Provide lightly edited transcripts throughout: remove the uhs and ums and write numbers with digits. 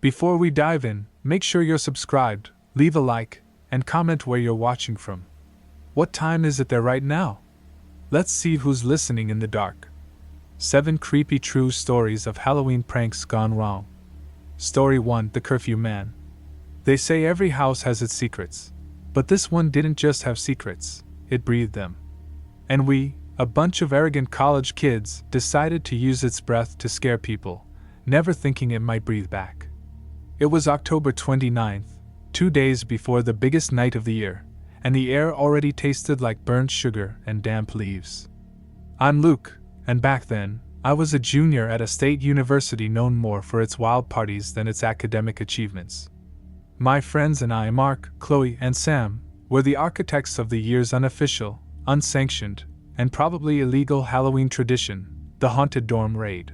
Before we dive in, make sure you're subscribed, leave a like, and comment where you're watching from. What time is it there right now? Let's see who's listening in the dark. 7 creepy true stories of Halloween pranks gone wrong. Story 1: The Curfew Man. They say every house has its secrets. But this one didn't just have secrets, it breathed them. And we, a bunch of arrogant college kids, decided to use its breath to scare people, never thinking it might breathe back. It was October 29th, 2 days before the biggest night of the year, and the air already tasted like burnt sugar and damp leaves. I'm Luke, and back then, I was a junior at a state university known more for its wild parties than its academic achievements. My friends and I, Mark, Chloe, and Sam, were the architects of the year's unofficial, unsanctioned, and probably illegal Halloween tradition, the haunted dorm raid.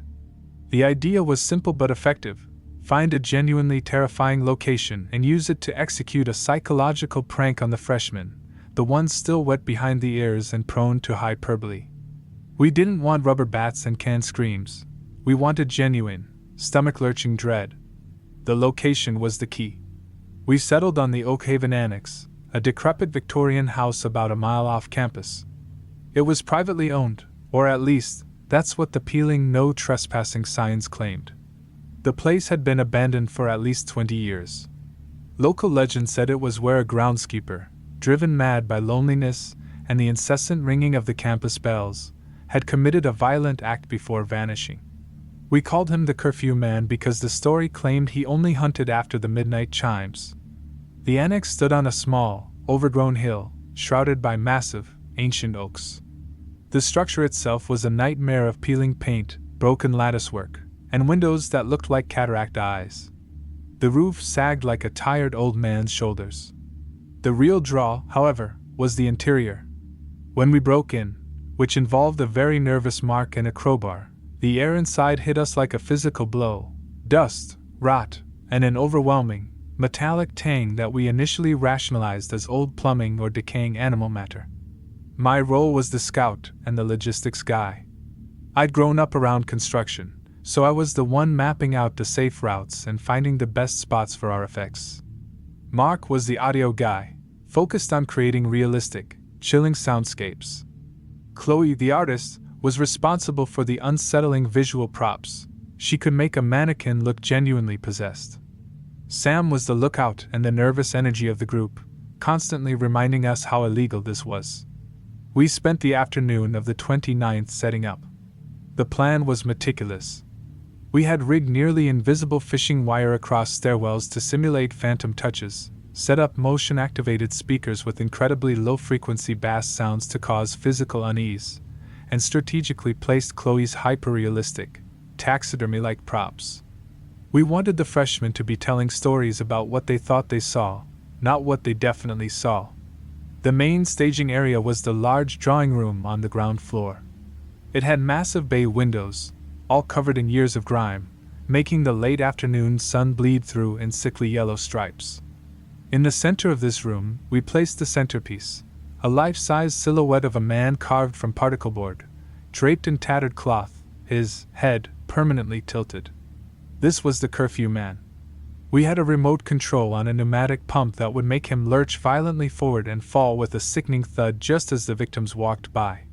The idea was simple but effective: find a genuinely terrifying location and use it to execute a psychological prank on the freshmen, the ones still wet behind the ears and prone to hyperbole. We didn't want rubber bats and canned screams. We wanted genuine, stomach-lurching dread. The location was the key. We settled on the Oak Haven Annex, a decrepit Victorian house about a mile off campus. It was privately owned, or at least, that's what the peeling no trespassing signs claimed. The place had been abandoned for at least 20 years. Local legend said it was where a groundskeeper, driven mad by loneliness and the incessant ringing of the campus bells, had committed a violent act before vanishing. We called him the Curfew Man because the story claimed he only hunted after the midnight chimes. The annex stood on a small, overgrown hill, shrouded by massive, ancient oaks. The structure itself was a nightmare of peeling paint, broken latticework, and windows that looked like cataract eyes. The roof sagged like a tired old man's shoulders. The real draw, however, was the interior. When we broke in, which involved a very nervous Mark and a crowbar, the air inside hit us like a physical blow: dust, rot, and an overwhelming, metallic tang that we initially rationalized as old plumbing or decaying animal matter. My role was the scout and the logistics guy. I'd grown up around construction, so I was the one mapping out the safe routes and finding the best spots for our effects. Mark was the audio guy, focused on creating realistic, chilling soundscapes. Chloe, the artist, was responsible for the unsettling visual props. She could make a mannequin look genuinely possessed. Sam was the lookout and the nervous energy of the group, constantly reminding us how illegal this was. We spent the afternoon of the 29th setting up. The plan was meticulous. We had rigged nearly invisible fishing wire across stairwells to simulate phantom touches, set up motion-activated speakers with incredibly low-frequency bass sounds to cause physical unease, and strategically placed Chloe's hyper-realistic, taxidermy-like props. We wanted the freshmen to be telling stories about what they thought they saw, not what they definitely saw. The main staging area was the large drawing room on the ground floor. It had massive bay windows, all covered in years of grime, making the late afternoon sun bleed through in sickly yellow stripes. In the center of this room, we placed the centerpiece, a life-size silhouette of a man carved from particle board, draped in tattered cloth, his head permanently tilted. This was the Curfew Man. We had a remote control on a pneumatic pump that would make him lurch violently forward and fall with a sickening thud just as the victims walked by.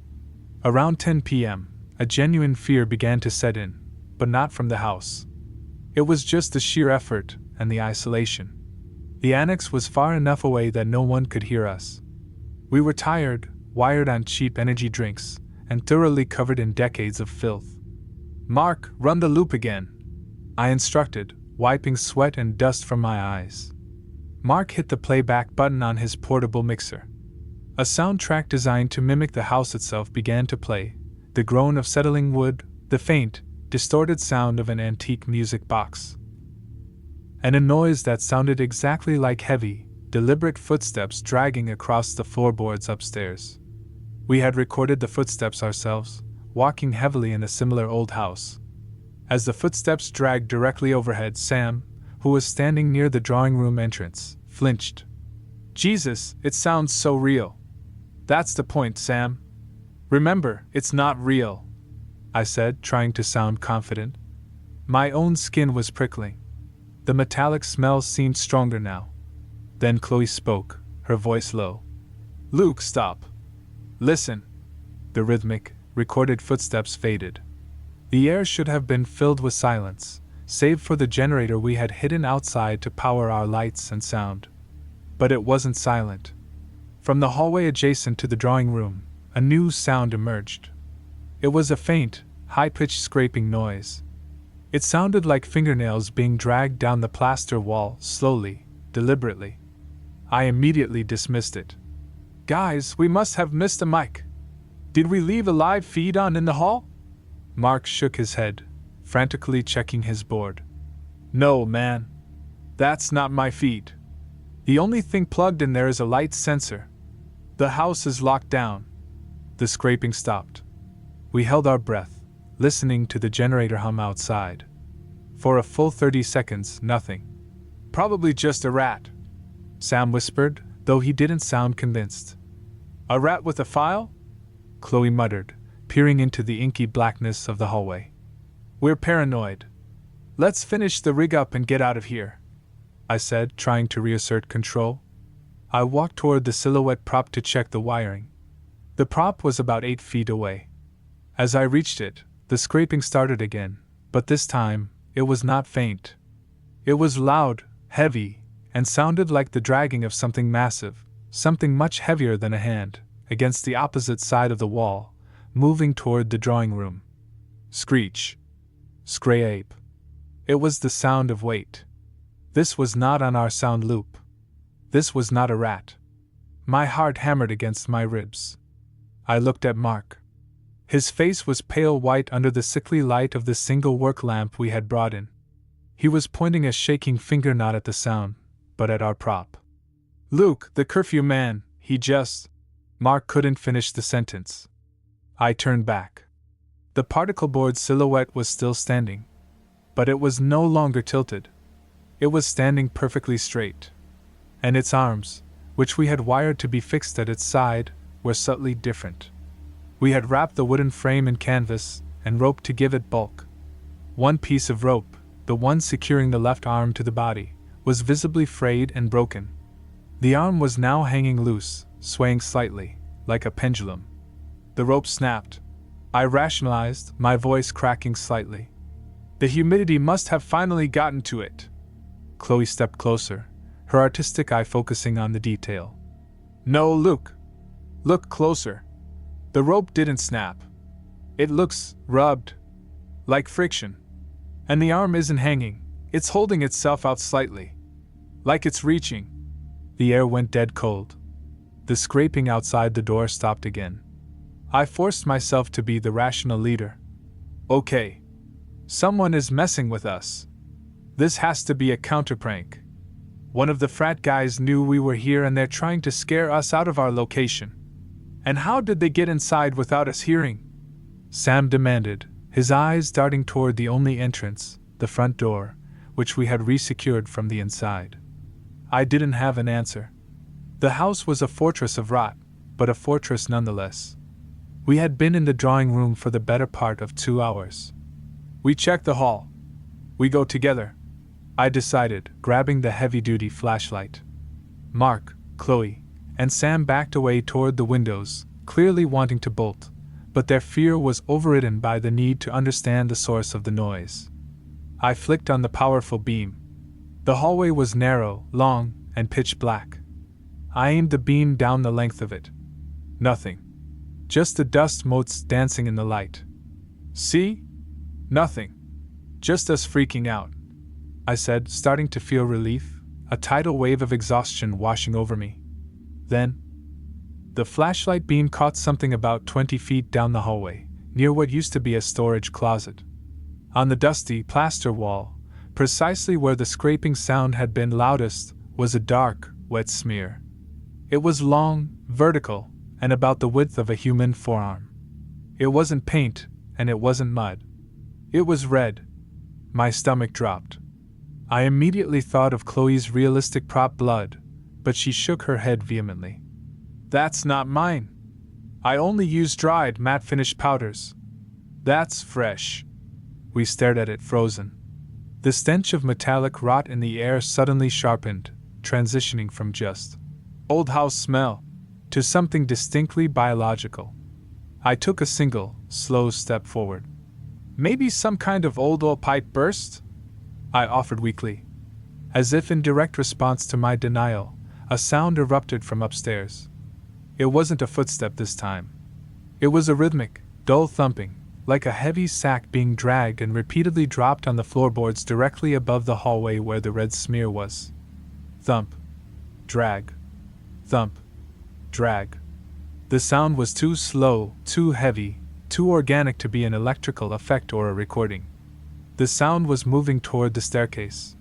Around 10 p.m., a genuine fear began to set in, but not from the house. It was just the sheer effort and the isolation. The annex was far enough away that no one could hear us. We were tired, wired on cheap energy drinks, and thoroughly covered in decades of filth. "Mark, run the loop again," I instructed, wiping sweat and dust from my eyes. Mark hit the playback button on his portable mixer. A soundtrack designed to mimic the house itself began to play, the groan of settling wood, the faint, distorted sound of an antique music box, and a noise that sounded exactly like heavy, deliberate footsteps dragging across the floorboards upstairs. We had recorded the footsteps ourselves, walking heavily in a similar old house. As the footsteps dragged directly overhead, Sam, who was standing near the drawing room entrance, flinched. "Jesus, it sounds so real." "That's the point, Sam. Remember, it's not real," I said, trying to sound confident. My own skin was prickling. The metallic smell seemed stronger now. Then Chloe spoke, her voice low. "Luke, stop. Listen." The rhythmic, recorded footsteps faded. The air should have been filled with silence, save for the generator we had hidden outside to power our lights and sound. But it wasn't silent. From the hallway adjacent to the drawing room, a new sound emerged. It was a faint, high-pitched scraping noise. It sounded like fingernails being dragged down the plaster wall, slowly, deliberately. I immediately dismissed it. "Guys, we must have missed a mic. Did we leave a live feed on in the hall?" Mark shook his head, frantically checking his board. "No, man. That's not my feed. The only thing plugged in there is a light sensor. The house is locked down." The scraping stopped. We held our breath, listening to the generator hum outside. For a full 30 seconds, nothing. "Probably just a rat," Sam whispered, though he didn't sound convinced. "A rat with a file?" Chloe muttered, peering into the inky blackness of the hallway. "We're paranoid. Let's finish the rig up and get out of here," I said, trying to reassert control. I walked toward the silhouette prop to check the wiring. The prop was about 8 feet away. As I reached it, the scraping started again, but this time, it was not faint. It was loud, heavy, and sounded like the dragging of something massive, something much heavier than a hand, against the opposite side of the wall, moving toward the drawing room. Screech. Scrape. It was the sound of weight. This was not on our sound loop. This was not a rat. My heart hammered against my ribs. I looked at Mark. His face was pale white under the sickly light of the single work lamp we had brought in. He was pointing a shaking finger not at the sound, but at our prop. "Luke, the curfew man, he just—" Mark couldn't finish the sentence. I turned back. The particle board silhouette was still standing. But it was no longer tilted. It was standing perfectly straight. And its arms, which we had wired to be fixed at its side, were subtly different. We had wrapped the wooden frame in canvas and rope to give it bulk. One piece of rope, the one securing the left arm to the body, was visibly frayed and broken. The arm was now hanging loose, swaying slightly, like a pendulum. The rope snapped. I rationalized, my voice cracking slightly. "The humidity must have finally gotten to it." Chloe stepped closer, her artistic eye focusing on the detail. "No, Luke. Look closer. The rope didn't snap. It looks rubbed. Like friction. And the arm isn't hanging, it's holding itself out slightly. Like it's reaching." The air went dead cold. The scraping outside the door stopped again. I forced myself to be the rational leader. "Okay. Someone is messing with us. This has to be a counterprank. One of the frat guys knew we were here and they're trying to scare us out of our location. And how did they get inside without us hearing?" Sam demanded, his eyes darting toward the only entrance, the front door, which we had resecured from the inside. I didn't have an answer. The house was a fortress of rot, but a fortress nonetheless. We had been in the drawing room for the better part of 2 hours. "We check the hall. We go together," I decided, grabbing the heavy-duty flashlight. Mark, Chloe, and Sam backed away toward the windows, clearly wanting to bolt, but their fear was overridden by the need to understand the source of the noise. I flicked on the powerful beam. The hallway was narrow, long, and pitch black. I aimed the beam down the length of it. Nothing. Just the dust motes dancing in the light. "See? Nothing. Just us freaking out," I said, starting to feel relief, a tidal wave of exhaustion washing over me. Then, the flashlight beam caught something about 20 feet down the hallway, near what used to be a storage closet. On the dusty plaster wall, precisely where the scraping sound had been loudest, was a dark, wet smear. It was long, vertical, and about the width of a human forearm. It wasn't paint, and it wasn't mud. It was red. My stomach dropped. I immediately thought of Chloe's realistic prop blood, but she shook her head vehemently. "That's not mine. I only use dried matte finish powders. That's fresh." We stared at it frozen. The stench of metallic rot in the air suddenly sharpened, transitioning from just old house smell to something distinctly biological. I took a single, slow step forward. Maybe some kind of old pipe burst? I offered weakly. As if in direct response to my denial, a sound erupted from upstairs. It wasn't a footstep this time. It was a rhythmic, dull thumping, like a heavy sack being dragged and repeatedly dropped on the floorboards directly above the hallway where the red smear was. Thump. Drag. Thump. Drag. The sound was too slow, too heavy, too organic to be an electrical effect or a recording. The sound was moving toward the staircase.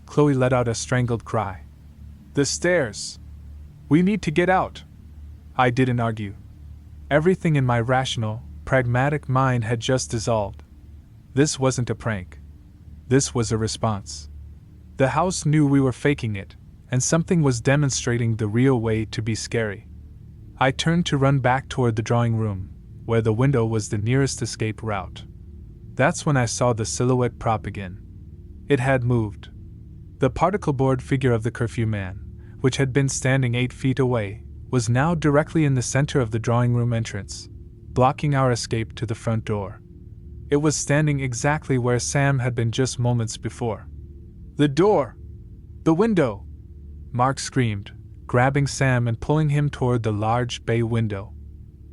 Chloe let out a strangled cry. The stairs! We need to get out! I didn't argue. Everything in my rational, pragmatic mind had just dissolved. This wasn't a prank. This was a response. The house knew we were faking it, and something was demonstrating the real way to be scary. I turned to run back toward the drawing room, where the window was the nearest escape route. That's when I saw the silhouette prop again. It had moved. The particle board figure of the curfew man, which had been standing 8 feet away, was now directly in the center of the drawing room entrance, blocking our escape to the front door. It was standing exactly where Sam had been just moments before. The door! The window! Mark screamed, grabbing Sam and pulling him toward the large bay window.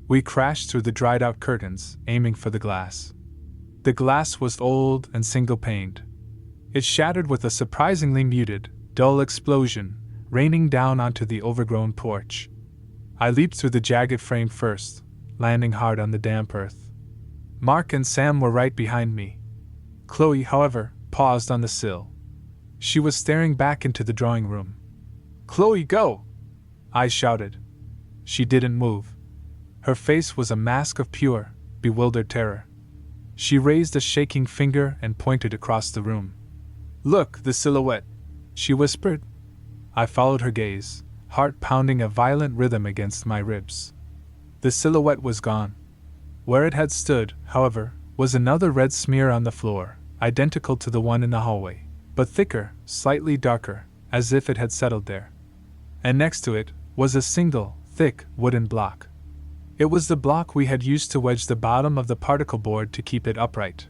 We crashed through the dried-out curtains, aiming for the glass. The glass was old and single-paned. It shattered with a surprisingly muted, dull explosion, raining down onto the overgrown porch. I leaped through the jagged frame first, landing hard on the damp earth. Mark and Sam were right behind me. Chloe, however, paused on the sill. She was staring back into the drawing room. "Chloe, go!" I shouted. She didn't move. Her face was a mask of pure, bewildered terror. She raised a shaking finger and pointed across the room. "Look, the silhouette," she whispered. I followed her gaze, heart pounding a violent rhythm against my ribs. The silhouette was gone. Where it had stood, however, was another red smear on the floor, identical to the one in the hallway, but thicker, slightly darker, as if it had settled there. And next to it was a single, thick, wooden block. It was the block we had used to wedge the bottom of the particle board to keep it upright.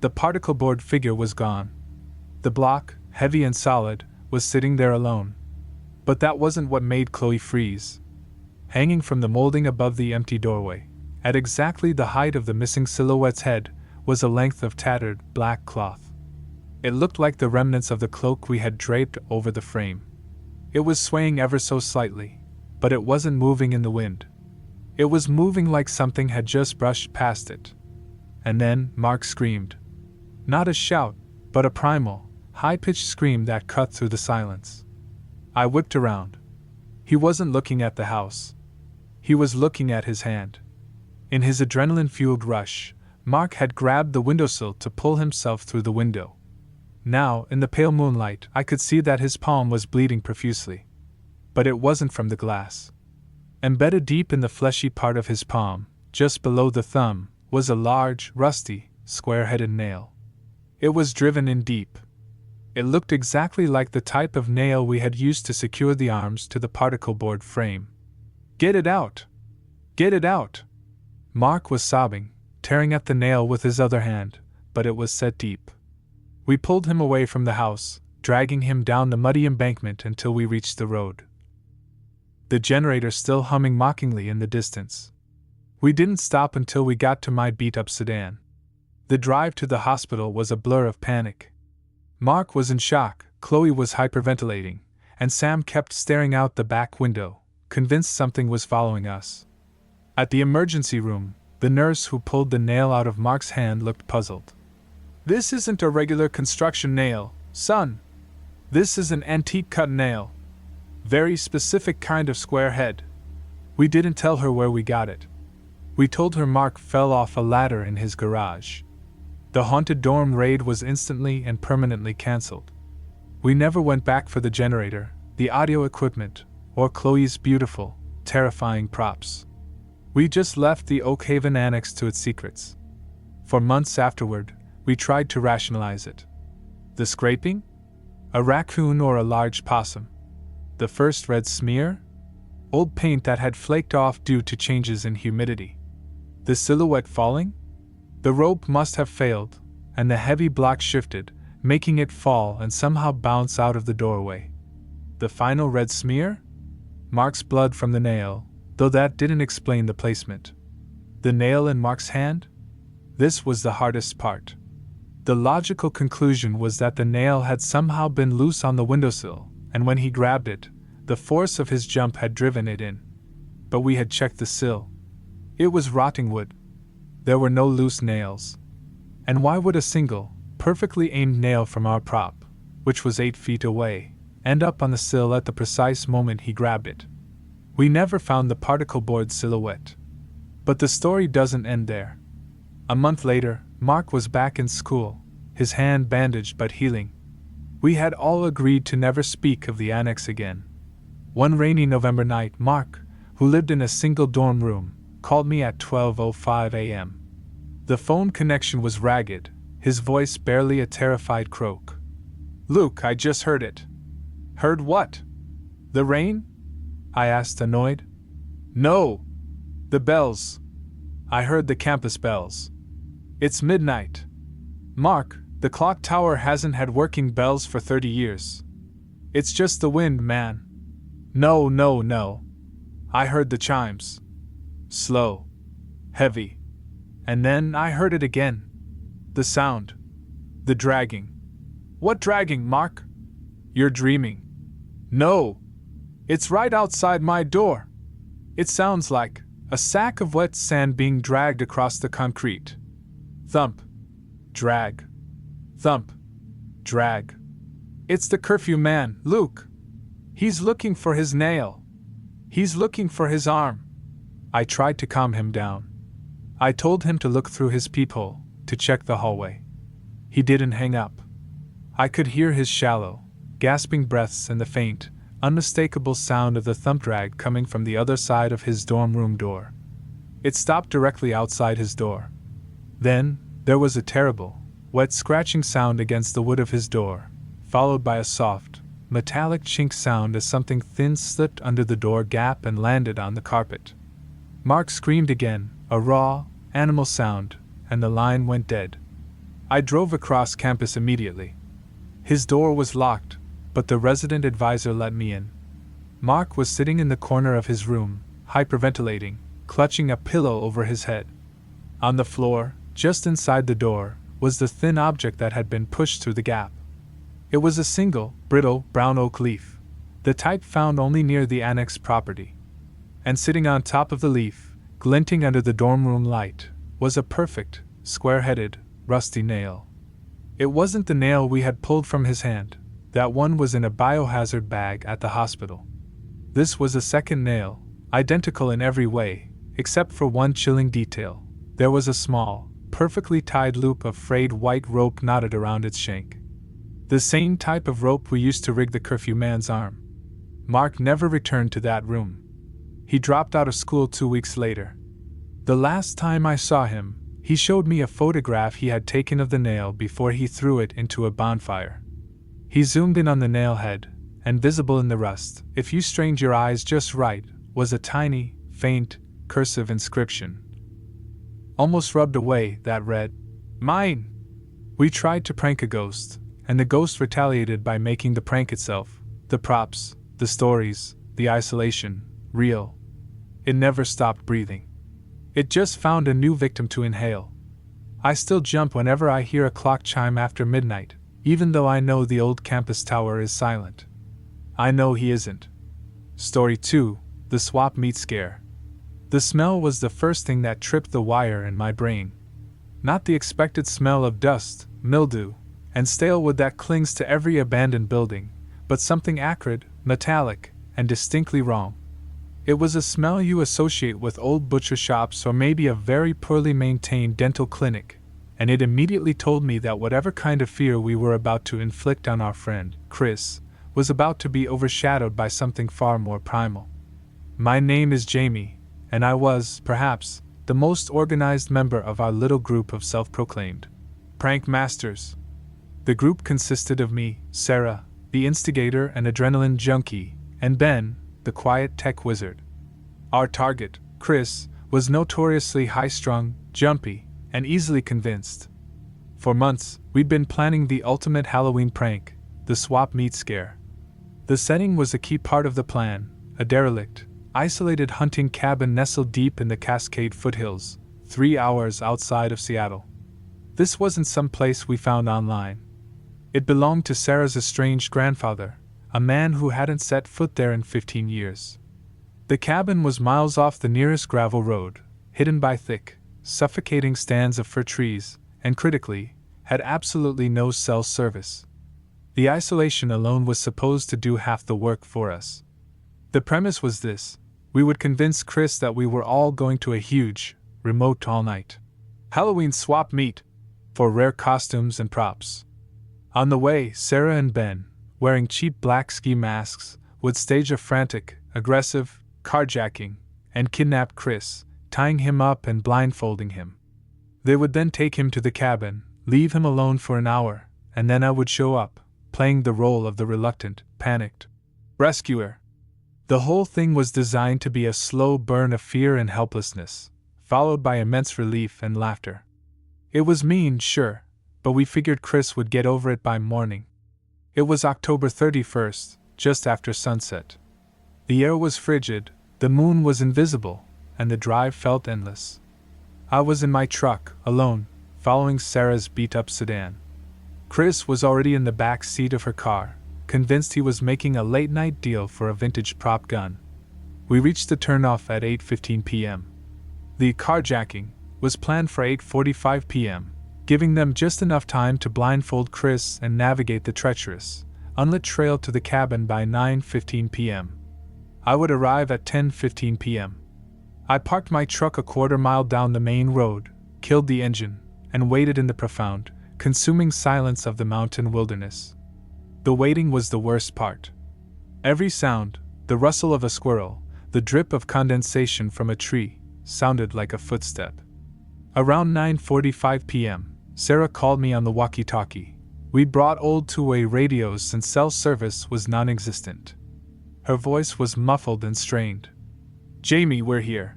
The particle board figure was gone. The block, heavy and solid, was sitting there alone. But that wasn't what made Chloe freeze. Hanging from the molding above the empty doorway, at exactly the height of the missing silhouette's head, was a length of tattered, black cloth. It looked like the remnants of the cloak we had draped over the frame. It was swaying ever so slightly, but it wasn't moving in the wind. It was moving like something had just brushed past it. And then Mark screamed. Not a shout, but a primal, high-pitched scream that cut through the silence. I whipped around. He wasn't looking at the house. He was looking at his hand. In his adrenaline-fueled rush, Mark had grabbed the windowsill to pull himself through the window. Now, in the pale moonlight, I could see that his palm was bleeding profusely. But it wasn't from the glass. Embedded deep in the fleshy part of his palm, just below the thumb, was a large, rusty, square-headed nail. It was driven in deep. It looked exactly like the type of nail we had used to secure the arms to the particle board frame. "Get it out! Get it out!" Mark was sobbing, tearing at the nail with his other hand, but it was set deep. We pulled him away from the house, dragging him down the muddy embankment until we reached the road. The generator still humming mockingly in the distance. We didn't stop until we got to my beat-up sedan. The drive to the hospital was a blur of panic. Mark was in shock, Chloe was hyperventilating, and Sam kept staring out the back window, convinced something was following us. At the emergency room, the nurse who pulled the nail out of Mark's hand looked puzzled. "This isn't a regular construction nail, son. This is an antique cut nail. Very specific kind of square head." We didn't tell her where we got it. We told her Mark fell off a ladder in his garage. The haunted dorm raid was instantly and permanently cancelled. We never went back for the generator, the audio equipment, or Chloe's beautiful, terrifying props. We just left the Oak Haven Annex to its secrets. For months afterward, we tried to rationalize it. The scraping? A raccoon or a large possum? The first red smear? Old paint that had flaked off due to changes in humidity. The silhouette falling? The rope must have failed, and the heavy block shifted, making it fall and somehow bounce out of the doorway. The final red smear? Mark's blood from the nail, though that didn't explain the placement. The nail in Mark's hand? This was the hardest part. The logical conclusion was that the nail had somehow been loose on the windowsill, and when he grabbed it, the force of his jump had driven it in. But we had checked the sill. It was rotting wood. There were no loose nails. And why would a single, perfectly aimed nail from our prop, which was 8 feet away, end up on the sill at the precise moment he grabbed it? We never found the particle board silhouette. But the story doesn't end there. A month later, Mark was back in school, his hand bandaged but healing. We had all agreed to never speak of the annex again. One rainy November night, Mark, who lived in a single dorm room, called me at 12:05 a.m. The phone connection was ragged, his voice barely a terrified croak. "Luke, I just heard it." "Heard what?" "The rain?" I asked, annoyed. "No. The bells. I heard the campus bells. It's midnight. Mark, the clock tower hasn't had working bells for 30 years. It's just the wind, man." "No, no, no. I heard the chimes. Slow. Heavy. And then I heard it again. The sound. The dragging." "What dragging, Mark?" "You're dreaming." "No. It's right outside my door. It sounds like a sack of wet sand being dragged across the concrete. Thump. Drag. Thump. Drag. It's the curfew man, Luke. He's looking for his nail. He's looking for his arm." I tried to calm him down. I told him to look through his peephole, to check the hallway. He didn't hang up. I could hear his shallow, gasping breaths and the faint, unmistakable sound of the thump drag coming from the other side of his dorm room door. It stopped directly outside his door. Then, there was a terrible, wet scratching sound against the wood of his door, followed by a soft, metallic chink sound as something thin slipped under the door gap and landed on the carpet. Mark screamed again, a raw, animal sound, and the line went dead. I drove across campus immediately. His door was locked, but the resident advisor let me in. Mark was sitting in the corner of his room, hyperventilating, clutching a pillow over his head. On the floor, just inside the door, was the thin object that had been pushed through the gap. It was a single, brittle, brown oak leaf, the type found only near the annex property. And sitting on top of the leaf, glinting under the dorm room light, was a perfect, square-headed, rusty nail. It wasn't the nail we had pulled from his hand. That one was in a biohazard bag at the hospital. This was a second nail, identical in every way, except for one chilling detail. There was a small, perfectly tied loop of frayed white rope knotted around its shank. The same type of rope we used to rig the curfew man's arm. Mark never returned to that room. He dropped out of school 2 weeks later. The last time I saw him, he showed me a photograph he had taken of the nail before he threw it into a bonfire. He zoomed in on the nail head, and visible in the rust, if you strained your eyes just right, was a tiny, faint, cursive inscription. Almost rubbed away, that read, "Mine." We tried to prank a ghost, and the ghost retaliated by making the prank itself, the props, the stories, the isolation, real. It never stopped breathing. It just found a new victim to inhale. I still jump whenever I hear a clock chime after midnight, even though I know the old campus tower is silent. I know he isn't. Story 2, the swap meet scare. The smell was the first thing that tripped the wire in my brain. Not the expected smell of dust, mildew, and stale wood that clings to every abandoned building, but something acrid, metallic, and distinctly wrong. It was a smell you associate with old butcher shops or maybe a very poorly maintained dental clinic, and it immediately told me that whatever kind of fear we were about to inflict on our friend, Chris, was about to be overshadowed by something far more primal. My name is Jamie, and I was, perhaps, the most organized member of our little group of self-proclaimed prank masters. The group consisted of me, Sarah, the instigator and adrenaline junkie, and Ben, the quiet tech wizard. Our target, Chris, was notoriously high-strung, jumpy, and easily convinced. For months, we'd been planning the ultimate Halloween prank, the swap meet scare. The setting was a key part of the plan, a derelict, isolated hunting cabin nestled deep in the Cascade foothills, 3 hours outside of Seattle. This wasn't some place we found online. It belonged to Sarah's estranged grandfather, a man who hadn't set foot there in 15 years. The cabin was miles off the nearest gravel road, hidden by thick, suffocating stands of fir trees, and critically, had absolutely no cell service. The isolation alone was supposed to do half the work for us. The premise was this: we would convince Chris that we were all going to a huge, remote all-night Halloween swap meet for rare costumes and props. On the way, Sarah and Ben, wearing cheap black ski masks, would stage a frantic, aggressive carjacking and kidnap Chris, tying him up and blindfolding him. They would then take him to the cabin, leave him alone for an hour, and then I would show up, playing the role of the reluctant, panicked rescuer. The whole thing was designed to be a slow burn of fear and helplessness, followed by immense relief and laughter. It was mean, sure, but we figured Chris would get over it by morning. It was October 31st, just after sunset. The air was frigid, the moon was invisible, and the drive felt endless. I was in my truck, alone, following Sarah's beat-up sedan. Chris was already in the back seat of her car, convinced he was making a late-night deal for a vintage prop gun. We reached the turnoff at 8:15 p.m. The carjacking was planned for 8:45 p.m., giving them just enough time to blindfold Chris and navigate the treacherous, unlit trail to the cabin by 9:15 p.m. I would arrive at 10:15 p.m. I parked my truck a quarter-mile down the main road, killed the engine, and waited in the profound, consuming silence of the mountain wilderness. The waiting was the worst part. Every sound, the rustle of a squirrel, the drip of condensation from a tree, sounded like a footstep. Around 9:45 p.m., Sarah called me on the walkie-talkie. We'd brought old two-way radios since cell service was non-existent. Her voice was muffled and strained. "Jamie, we're here.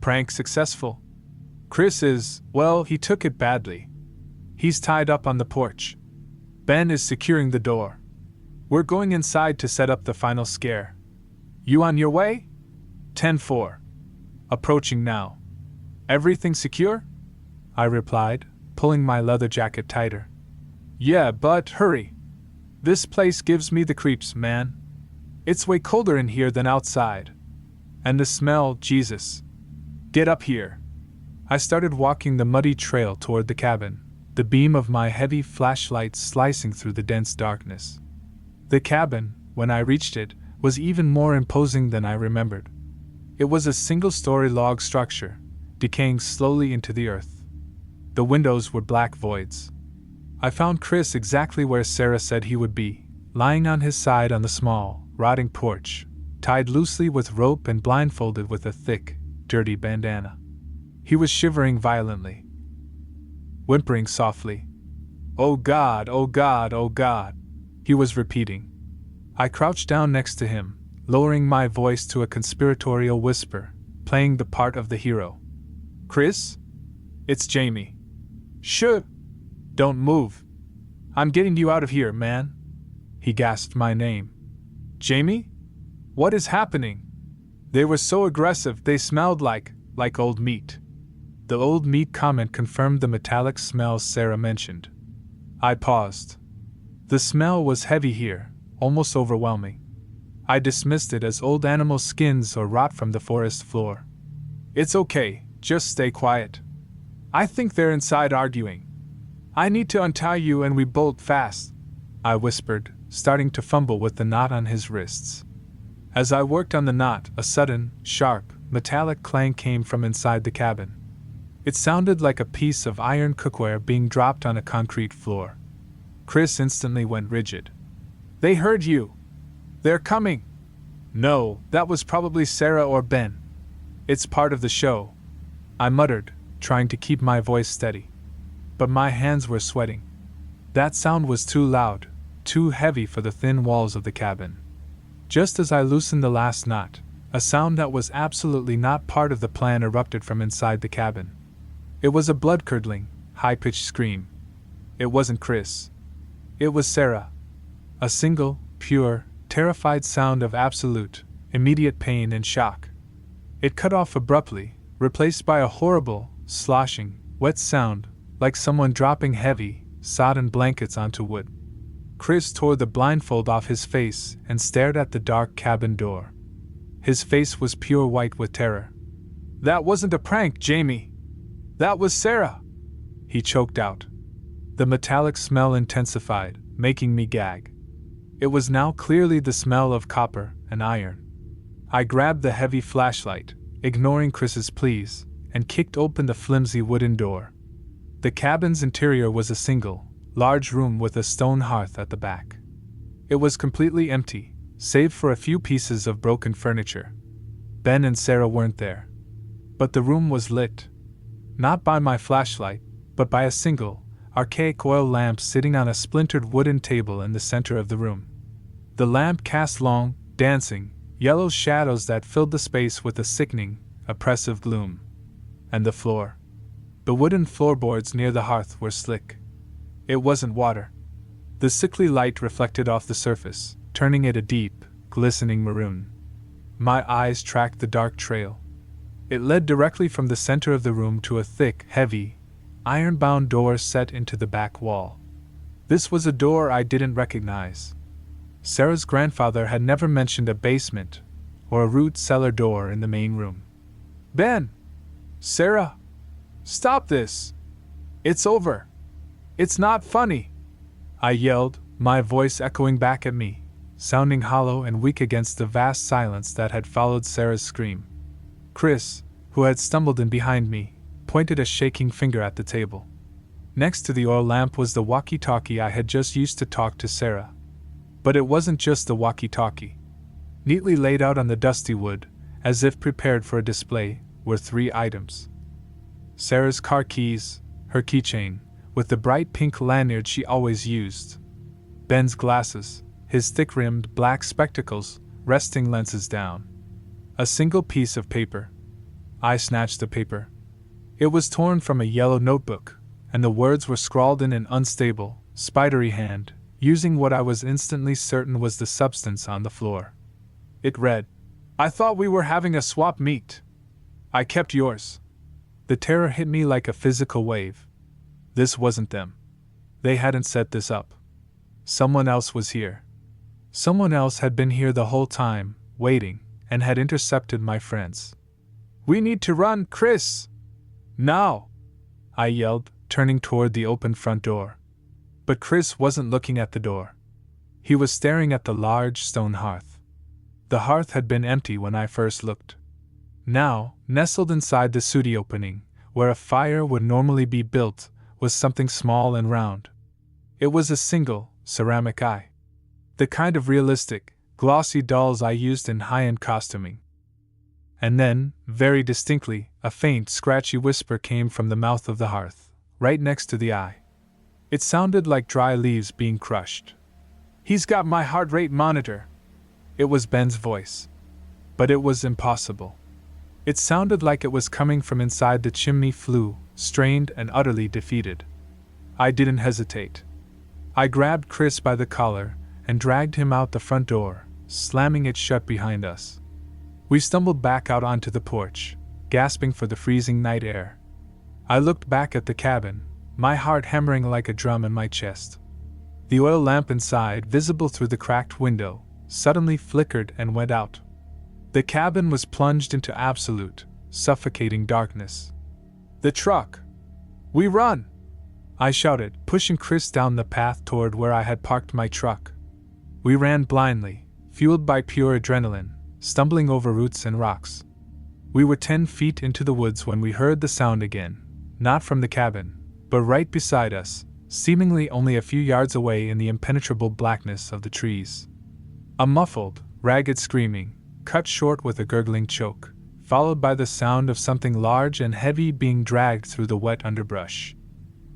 Prank successful. Chris is, well, he took it badly. He's tied up on the porch. Ben is securing the door. We're going inside to set up the final scare. You on your way? 10-4. Approaching now. Everything secure?" I replied, pulling my leather jacket tighter. "Yeah, but hurry. This place gives me the creeps, man. It's way colder in here than outside. And the smell, Jesus. Get up here." I started walking the muddy trail toward the cabin, the beam of my heavy flashlight slicing through the dense darkness. The cabin, when I reached it, was even more imposing than I remembered. It was a single-story log structure, decaying slowly into the earth. The windows were black voids. I found Chris exactly where Sarah said he would be, lying on his side on the small, rotting porch, tied loosely with rope and blindfolded with a thick, dirty bandana. He was shivering violently, whimpering softly. "Oh God, oh God, oh God," he was repeating. I crouched down next to him, lowering my voice to a conspiratorial whisper, playing the part of the hero. "Chris? It's Jamie. Shh! Don't move. I'm getting you out of here, man." He gasped my name. "Jamie? What is happening?" They were so aggressive they smelled like old meat. The old meat comment confirmed the metallic smells Sarah mentioned. I paused. The smell was heavy here, almost overwhelming. I dismissed it as old animal skins or rot from the forest floor. "It's okay, just stay quiet. I think they're inside arguing. I need to untie you and we bolt fast," I whispered, starting to fumble with the knot on his wrists. As I worked on the knot, a sudden, sharp, metallic clang came from inside the cabin. It sounded like a piece of iron cookware being dropped on a concrete floor. Chris instantly went rigid. "They heard you. They're coming." "No, that was probably Sarah or Ben. It's part of the show," I muttered, trying to keep my voice steady. But my hands were sweating. That sound was too loud, too heavy for the thin walls of the cabin. Just as I loosened the last knot, a sound that was absolutely not part of the plan erupted from inside the cabin. It was a blood-curdling, high-pitched scream. It wasn't Chris. It was Sarah. A single, pure, terrified sound of absolute, immediate pain and shock. It cut off abruptly, replaced by a horrible, sloshing, wet sound, like someone dropping heavy, sodden blankets onto wood. Chris tore the blindfold off his face and stared at the dark cabin door. His face was pure white with terror. "That wasn't a prank, Jamie. That was Sarah," he choked out. The metallic smell intensified, making me gag. It was now clearly the smell of copper and iron. I grabbed the heavy flashlight, ignoring Chris's pleas, and kicked open the flimsy wooden door. The cabin's interior was a single, large room with a stone hearth at the back. It was completely empty, save for a few pieces of broken furniture. Ben and Sarah weren't there. But the room was lit. Not by my flashlight, but by a single, archaic oil lamp sitting on a splintered wooden table in the center of the room. The lamp cast long, dancing, yellow shadows that filled the space with a sickening, oppressive gloom. And the floor. The wooden floorboards near the hearth were slick. It wasn't water. The sickly light reflected off the surface, turning it a deep, glistening maroon. My eyes tracked the dark trail. It led directly from the center of the room to a thick, heavy, iron-bound door set into the back wall. This was a door I didn't recognize. Sarah's grandfather had never mentioned a basement or a root cellar door in the main room. "Ben! Sarah! Stop this! It's over! It's not funny!" I yelled, my voice echoing back at me, sounding hollow and weak against the vast silence that had followed Sarah's scream. Chris, who had stumbled in behind me, pointed a shaking finger at the table. Next to the oil lamp was the walkie-talkie I had just used to talk to Sarah. But it wasn't just the walkie-talkie. Neatly laid out on the dusty wood, as if prepared for a display, were 3 items. Sarah's car keys, her keychain, with the bright pink lanyard she always used. Ben's glasses, his thick-rimmed black spectacles, resting lenses down. A single piece of paper. I snatched the paper. It was torn from a yellow notebook, and the words were scrawled in an unstable, spidery hand, using what I was instantly certain was the substance on the floor. It read, "I thought we were having a swap meet. I kept yours." The terror hit me like a physical wave. This wasn't them. They hadn't set this up. Someone else was here. Someone else had been here the whole time, waiting, and had intercepted my friends. "We need to run, Chris! Now!" I yelled, turning toward the open front door. But Chris wasn't looking at the door. He was staring at the large stone hearth. The hearth had been empty when I first looked. Now, nestled inside the sooty opening, where a fire would normally be built, was something small and round. It was a single, ceramic eye. The kind of realistic, glossy dolls I used in high-end costuming. And then, very distinctly, a faint, scratchy whisper came from the mouth of the hearth, right next to the eye. It sounded like dry leaves being crushed. "He's got my heart rate monitor." It was Ben's voice. But it was impossible. It sounded like it was coming from inside the chimney flue, strained and utterly defeated. I didn't hesitate. I grabbed Chris by the collar and dragged him out the front door, slamming it shut behind us. We stumbled back out onto the porch, gasping for the freezing night air. I looked back at the cabin, my heart hammering like a drum in my chest. The oil lamp inside, visible through the cracked window, suddenly flickered and went out. The cabin was plunged into absolute, suffocating darkness. "The truck! We run!" I shouted, pushing Chris down the path toward where I had parked my truck. We ran blindly, fueled by pure adrenaline, stumbling over roots and rocks. We were 10 feet into the woods when we heard the sound again, not from the cabin, but right beside us, seemingly only a few yards away in the impenetrable blackness of the trees. A muffled, ragged screaming, cut short with a gurgling choke, followed by the sound of something large and heavy being dragged through the wet underbrush.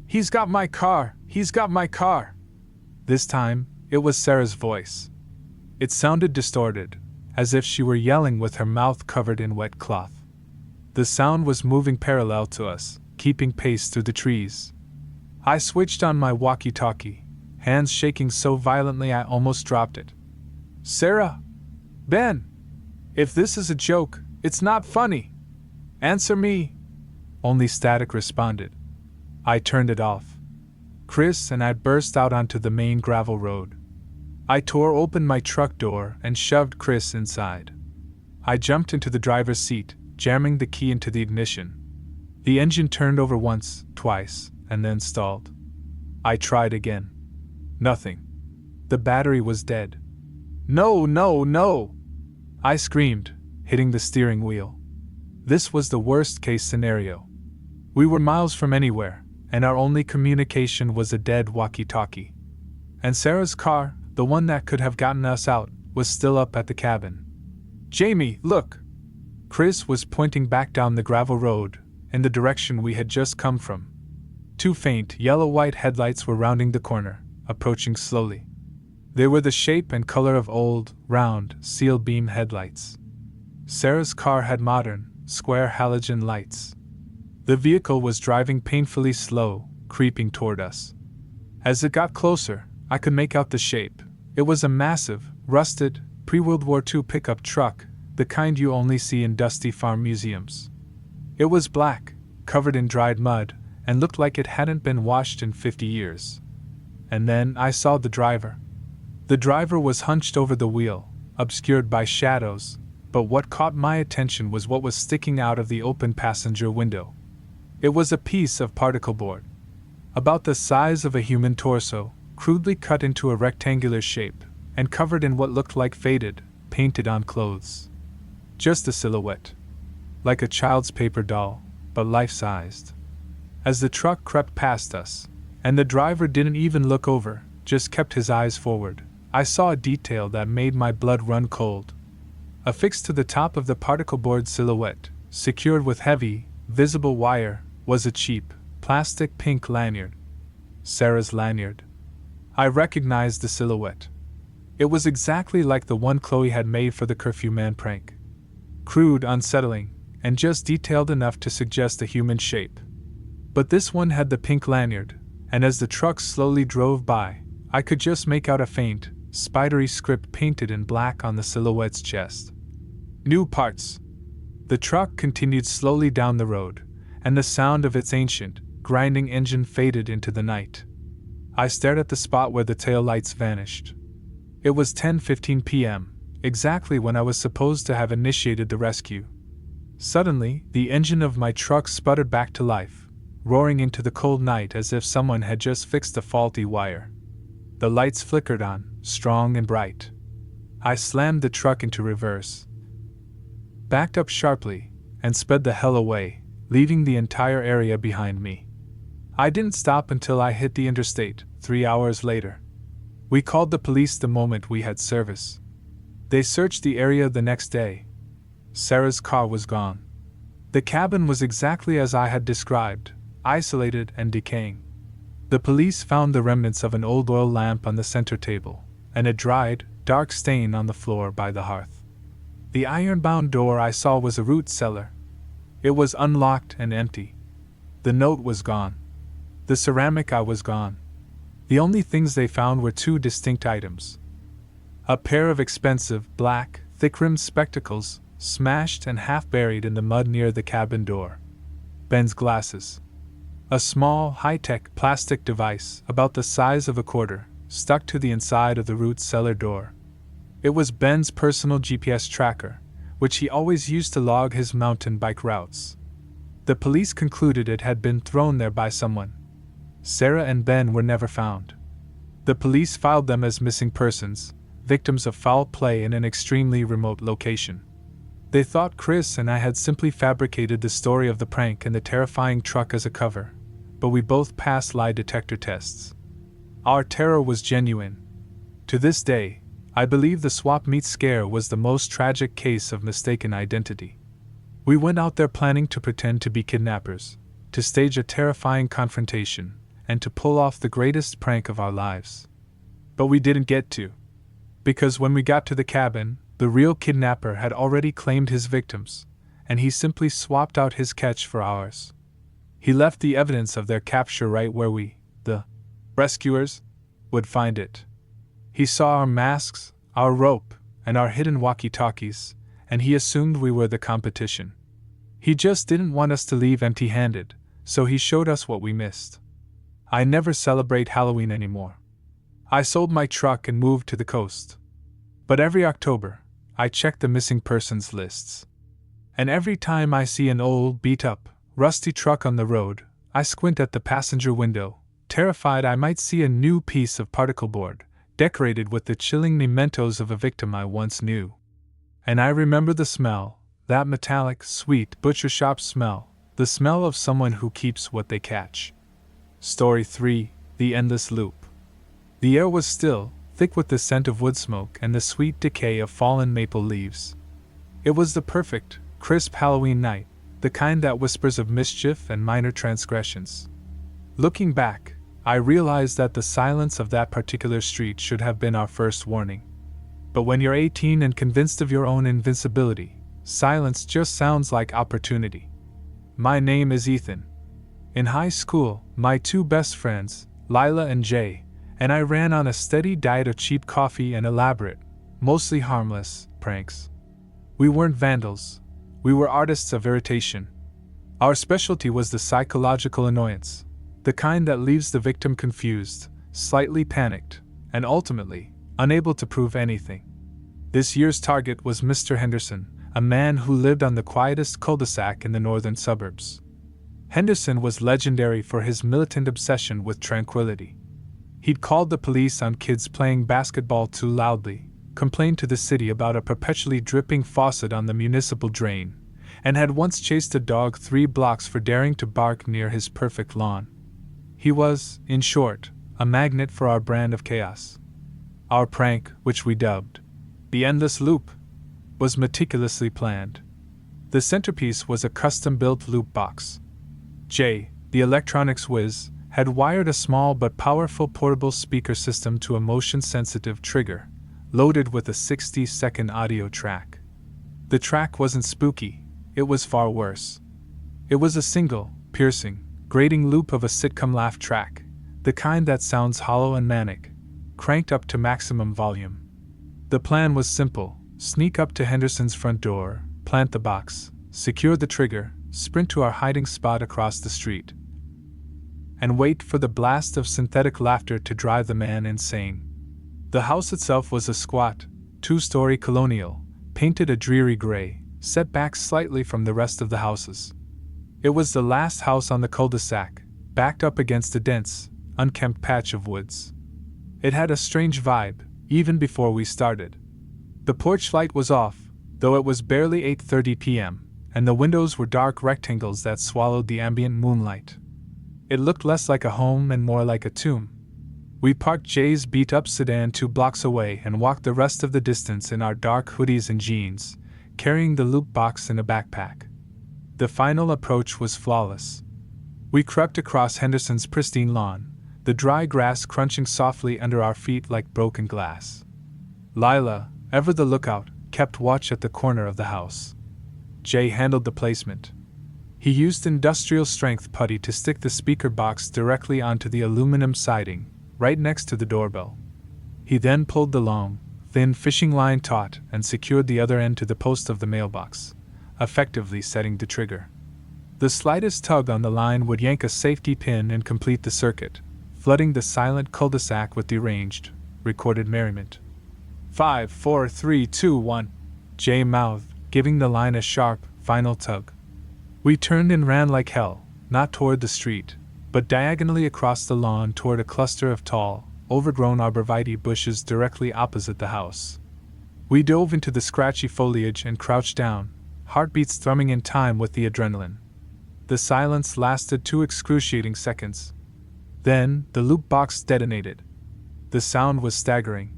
He's got my car! He's got my car! This time, it was Sarah's voice. It sounded distorted, as if she were yelling with her mouth covered in wet cloth. The sound was moving parallel to us, keeping pace through the trees. I switched on my walkie-talkie, hands shaking so violently I almost dropped it. Sarah! Ben! If this is a joke, it's not funny! Answer me! Only static responded. I turned it off. Chris and I burst out onto the main gravel road. I tore open my truck door and shoved Chris inside. I jumped into the driver's seat, jamming the key into the ignition. The engine turned over once, twice, and then stalled. I tried again. Nothing. The battery was dead. No, no, no! I screamed, hitting the steering wheel. This was the worst-case scenario. We were miles from anywhere, and our only communication was a dead walkie-talkie. And Sarah's car, the one that could have gotten us out, was still up at the cabin. Jamie, look! Chris was pointing back down the gravel road, in the direction we had just come from. Two faint, yellow-white headlights were rounding the corner, approaching slowly. They were the shape and color of old, round, seal beam headlights. Sarah's car had modern, square halogen lights. The vehicle was driving painfully slow, creeping toward us. As it got closer, I could make out the shape. It was a massive, rusted, pre-World War II pickup truck, the kind you only see in dusty farm museums. It was black, covered in dried mud, and looked like it hadn't been washed in 50 years. And then I saw the driver. The driver was hunched over the wheel, obscured by shadows, but what caught my attention was what was sticking out of the open passenger window. It was a piece of particle board, about the size of a human torso, crudely cut into a rectangular shape, and covered in what looked like faded, painted-on clothes. Just a silhouette. Like a child's paper doll, but life-sized. As the truck crept past us, and the driver didn't even look over, just kept his eyes forward, I saw a detail that made my blood run cold. Affixed to the top of the particle board silhouette, secured with heavy, visible wire, was a cheap, plastic pink lanyard. Sarah's lanyard. I recognized the silhouette. It was exactly like the one Chloe had made for the curfew man prank. Crude, unsettling, and just detailed enough to suggest a human shape. But this one had the pink lanyard, and as the truck slowly drove by, I could just make out a faint, spidery script painted in black on the silhouette's chest. New parts. The truck continued slowly down the road, and the sound of its ancient, grinding engine faded into the night. I stared at the spot where the tail lights vanished. It was 10:15 p.m., exactly when I was supposed to have initiated the rescue. Suddenly, the engine of my truck sputtered back to life, roaring into the cold night as if someone had just fixed a faulty wire. The lights flickered on, strong and bright. I slammed the truck into reverse, backed up sharply, and sped the hell away, leaving the entire area behind me. I didn't stop until I hit the interstate, 3 hours later. We called the police the moment we had service. They searched the area the next day. Sarah's car was gone. The cabin was exactly as I had described, isolated and decaying. The police found the remnants of an old oil lamp on the center table, and a dried, dark stain on the floor by the hearth. The iron-bound door I saw was a root cellar. It was unlocked and empty. The note was gone. The ceramic was gone. The only things they found were two distinct items. A pair of expensive, black, thick-rimmed spectacles, smashed and half buried in the mud near the cabin door. Ben's glasses. A small, high-tech plastic device, about the size of a quarter, stuck to the inside of the root cellar door. It was Ben's personal GPS tracker, which he always used to log his mountain bike routes. The police concluded it had been thrown there by someone. Sarah and Ben were never found. The police filed them as missing persons, victims of foul play in an extremely remote location. They thought Chris and I had simply fabricated the story of the prank and the terrifying truck as a cover, but we both passed lie detector tests. Our terror was genuine. To this day, I believe the swap meet scare was the most tragic case of mistaken identity. We went out there planning to pretend to be kidnappers, to stage a terrifying confrontation, and to pull off the greatest prank of our lives. But we didn't get to. Because when we got to the cabin, the real kidnapper had already claimed his victims, and he simply swapped out his catch for ours. He left the evidence of their capture right where we, the rescuers, would find it. He saw our masks, our rope, and our hidden walkie-talkies, and he assumed we were the competition. He just didn't want us to leave empty-handed, so he showed us what we missed. I never celebrate Halloween anymore. I sold my truck and moved to the coast. But every October, I check the missing persons lists. And every time I see an old, beat-up, rusty truck on the road, I squint at the passenger window, terrified I might see a new piece of particle board, decorated with the chilling mementos of a victim I once knew. And I remember the smell, that metallic, sweet butcher shop smell, the smell of someone who keeps what they catch. Story 3: The Endless Loop. The air was still, thick with the scent of wood smoke and the sweet decay of fallen maple leaves. It was the perfect, crisp Halloween night, the kind that whispers of mischief and minor transgressions. Looking back, I realized that the silence of that particular street should have been our first warning. But when you're 18 and convinced of your own invincibility, silence just sounds like opportunity. My name is Ethan. In high school, my two best friends, Lila and Jay, and I ran on a steady diet of cheap coffee and elaborate, mostly harmless, pranks. We weren't vandals. We were artists of irritation. Our specialty was the psychological annoyance, the kind that leaves the victim confused, slightly panicked, and ultimately, unable to prove anything. This year's target was Mr. Henderson, a man who lived on the quietest cul-de-sac in the northern suburbs. Henderson was legendary for his militant obsession with tranquility. He'd called the police on kids playing basketball too loudly, complained to the city about a perpetually dripping faucet on the municipal drain, and had once chased a dog 3 blocks for daring to bark near his perfect lawn. He was, in short, a magnet for our brand of chaos. Our prank, which we dubbed the Endless Loop, was meticulously planned. The centerpiece was a custom-built loop box. Jay, the electronics whiz, had wired a small but powerful portable speaker system to a motion-sensitive trigger, loaded with a 60-second audio track. The track wasn't spooky, it was far worse. It was a single, piercing, grating loop of a sitcom laugh track, the kind that sounds hollow and manic, cranked up to maximum volume. The plan was simple: sneak up to Henderson's front door, plant the box, secure the trigger, sprint to our hiding spot across the street, and wait for the blast of synthetic laughter to drive the man insane. The house itself was a squat, 2-story colonial, painted a dreary gray, set back slightly from the rest of the houses. It was the last house on the cul-de-sac, backed up against a dense, unkempt patch of woods. It had a strange vibe, even before we started. The porch light was off, though it was barely 8:30 p.m., and the windows were dark rectangles that swallowed the ambient moonlight. It looked less like a home and more like a tomb. We parked Jay's beat-up sedan 2 blocks away and walked the rest of the distance in our dark hoodies and jeans, carrying the loop box in a backpack. The final approach was flawless. We crept across Henderson's pristine lawn, the dry grass crunching softly under our feet like broken glass. Lila, ever the lookout, kept watch at the corner of the house. Jay handled the placement. He used industrial-strength putty to stick the speaker box directly onto the aluminum siding, right next to the doorbell. He then pulled the long, thin fishing line taut and secured the other end to the post of the mailbox, effectively setting the trigger. The slightest tug on the line would yank a safety pin and complete the circuit, flooding the silent cul-de-sac with deranged, recorded merriment. 5, 4, 3, 2, 1, Jay mouthed, giving the line a sharp, final tug. We turned and ran like hell, not toward the street, but diagonally across the lawn toward a cluster of tall, overgrown arborvitae bushes directly opposite the house. We dove into the scratchy foliage and crouched down, heartbeats thrumming in time with the adrenaline. The silence lasted 2 excruciating seconds. Then, the loop box detonated. The sound was staggering.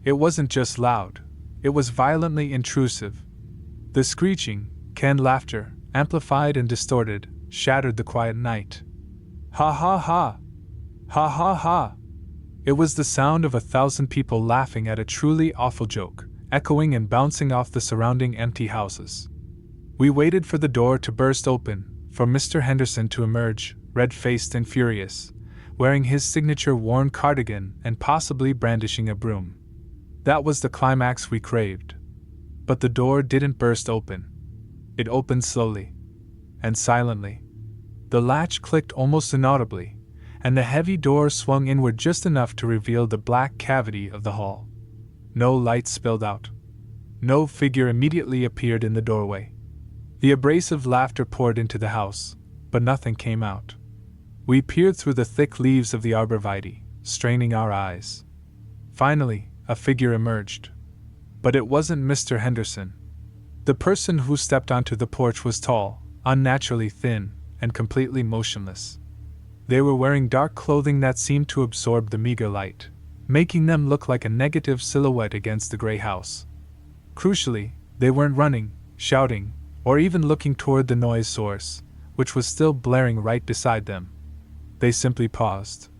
It wasn't just loud, it was violently intrusive. The screeching, canned laughter, amplified and distorted, shattered the quiet night. Ha ha ha! Ha ha ha! It was the sound of 1,000 people laughing at a truly awful joke, echoing and bouncing off the surrounding empty houses. We waited for the door to burst open, for Mr. Henderson to emerge, red-faced and furious, wearing his signature worn cardigan and possibly brandishing a broom. That was the climax we craved. But the door didn't burst open. It opened slowly. And silently. The latch clicked almost inaudibly, and the heavy door swung inward just enough to reveal the black cavity of the hall. No light spilled out. No figure immediately appeared in the doorway. The abrasive laughter poured into the house, but nothing came out. We peered through the thick leaves of the arborvitae, straining our eyes. Finally, a figure emerged. But it wasn't Mr. Henderson. The person who stepped onto the porch was tall, unnaturally thin, and completely motionless. They were wearing dark clothing that seemed to absorb the meager light, making them look like a negative silhouette against the gray house. Crucially, they weren't running, shouting, or even looking toward the noise source, which was still blaring right beside them. They simply paused.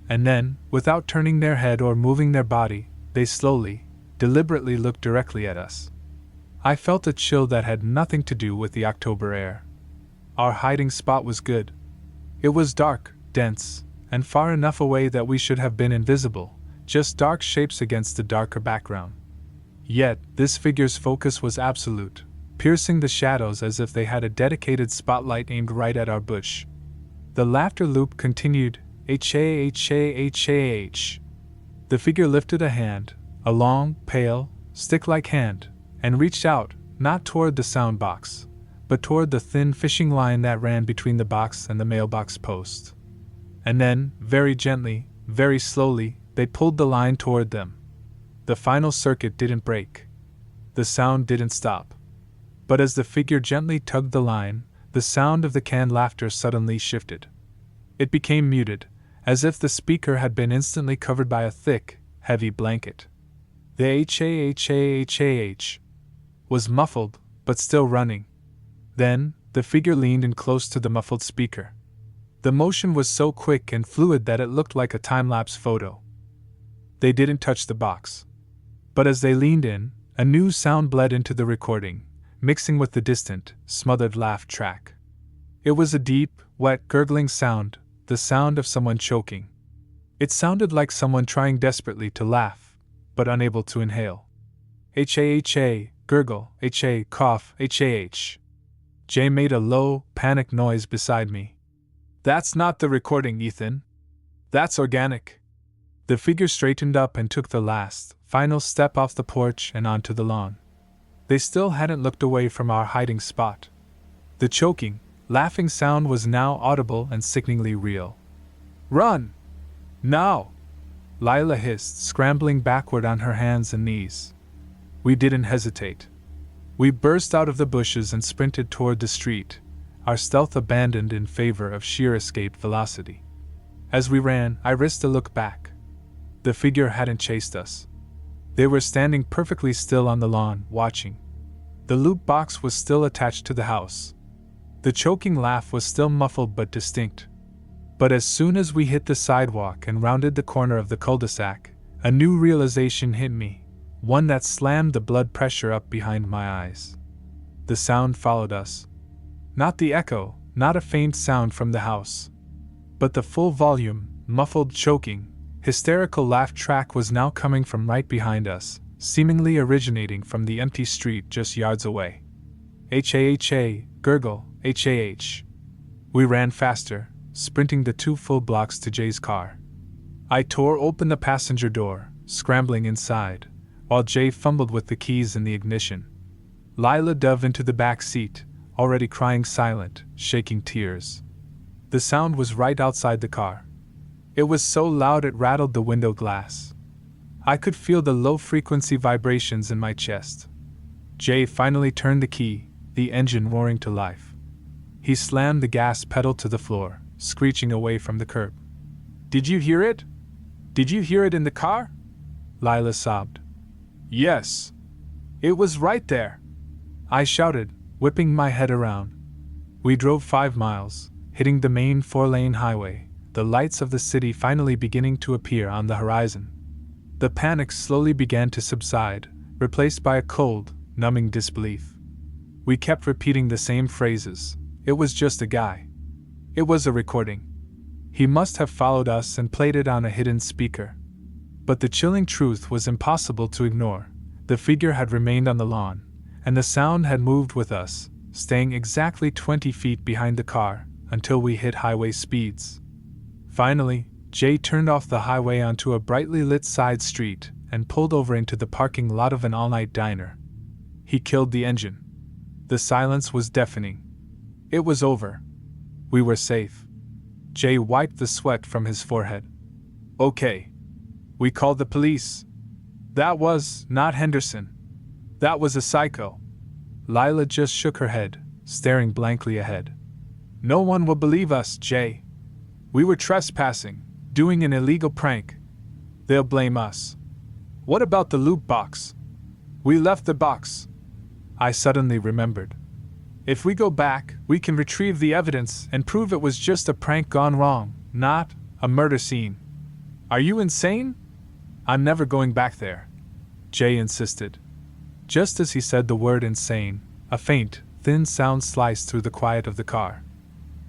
And then, without turning their head or moving their body, they slowly, deliberately looked directly at us. I felt a chill that had nothing to do with the October air. Our hiding spot was good. It was dark, dense, and far enough away that we should have been invisible, just dark shapes against the darker background. Yet, this figure's focus was absolute, piercing the shadows as if they had a dedicated spotlight aimed right at our bush. The laughter loop continued, H-A-H-A-H-A-H. The figure lifted a hand, a long, pale, stick-like hand, and reached out, not toward the sound box, but toward the thin fishing line that ran between the box and the mailbox post. And then, very gently, very slowly, they pulled the line toward them. The final circuit didn't break. The sound didn't stop. But as the figure gently tugged the line, the sound of the canned laughter suddenly shifted. It became muted, as if the speaker had been instantly covered by a thick, heavy blanket. The H-A-H-A-H-A-H was muffled, but still running. Then, the figure leaned in close to the muffled speaker. The motion was so quick and fluid that it looked like a time-lapse photo. They didn't touch the box. But as they leaned in, a new sound bled into the recording, mixing with the distant, smothered laugh track. It was a deep, wet, gurgling sound, the sound of someone choking. It sounded like someone trying desperately to laugh, but unable to inhale. H-A-H-A, gurgle, H-A, cough, H-A-H. Jay made a low, panicked noise beside me. That's not the recording, Ethan. That's organic. The figure straightened up and took the last, final step off the porch and onto the lawn. They still hadn't looked away from our hiding spot. The choking, laughing sound was now audible and sickeningly real. Run! Now! Lila hissed, scrambling backward on her hands and knees. We didn't hesitate. We burst out of the bushes and sprinted toward the street, our stealth abandoned in favor of sheer escape velocity. As we ran, I risked a look back. The figure hadn't chased us. They were standing perfectly still on the lawn, watching. The loop box was still attached to the house. The choking laugh was still muffled but distinct. But as soon as we hit the sidewalk and rounded the corner of the cul-de-sac, a new realization hit me, one that slammed the blood pressure up behind my eyes. The sound followed us. Not the echo, not a faint sound from the house. But the full volume, muffled, choking, hysterical laugh track was now coming from right behind us, seemingly originating from the empty street just yards away. H-A-H-A, gurgle, H-A-H. We ran faster, sprinting the 2 full blocks to Jay's car. I tore open the passenger door, scrambling inside, while Jay fumbled with the keys in the ignition. Lila dove into the back seat, already crying silent, shaking tears. The sound was right outside the car. It was so loud it rattled the window glass. I could feel the low-frequency vibrations in my chest. Jay finally turned the key, the engine roaring to life. He slammed the gas pedal to the floor, screeching away from the curb. "Did you hear it? Did you hear it in the car?" Lila sobbed. "Yes. It was right there," I shouted, whipping my head around. We drove 5 miles, hitting the main 4-lane highway, the lights of the city finally beginning to appear on the horizon. The panic slowly began to subside, replaced by a cold, numbing disbelief. We kept repeating the same phrases. It was just a guy. It was a recording. He must have followed us and played it on a hidden speaker. But the chilling truth was impossible to ignore. The figure had remained on the lawn, and the sound had moved with us, staying exactly 20 feet behind the car, until we hit highway speeds. Finally, Jay turned off the highway onto a brightly lit side street and pulled over into the parking lot of an all-night diner. He killed the engine. The silence was deafening. It was over. We were safe. Jay wiped the sweat from his forehead. Okay. We called the police. That was not Henderson. That was a psycho. Lila just shook her head, staring blankly ahead. No one will believe us, Jay. We were trespassing, doing an illegal prank. They'll blame us. What about the loot box? We left the box. I suddenly remembered. If we go back, we can retrieve the evidence and prove it was just a prank gone wrong, not a murder scene. Are you insane? I'm never going back there, Jay insisted. Just as he said the word insane, a faint, thin sound sliced through the quiet of the car.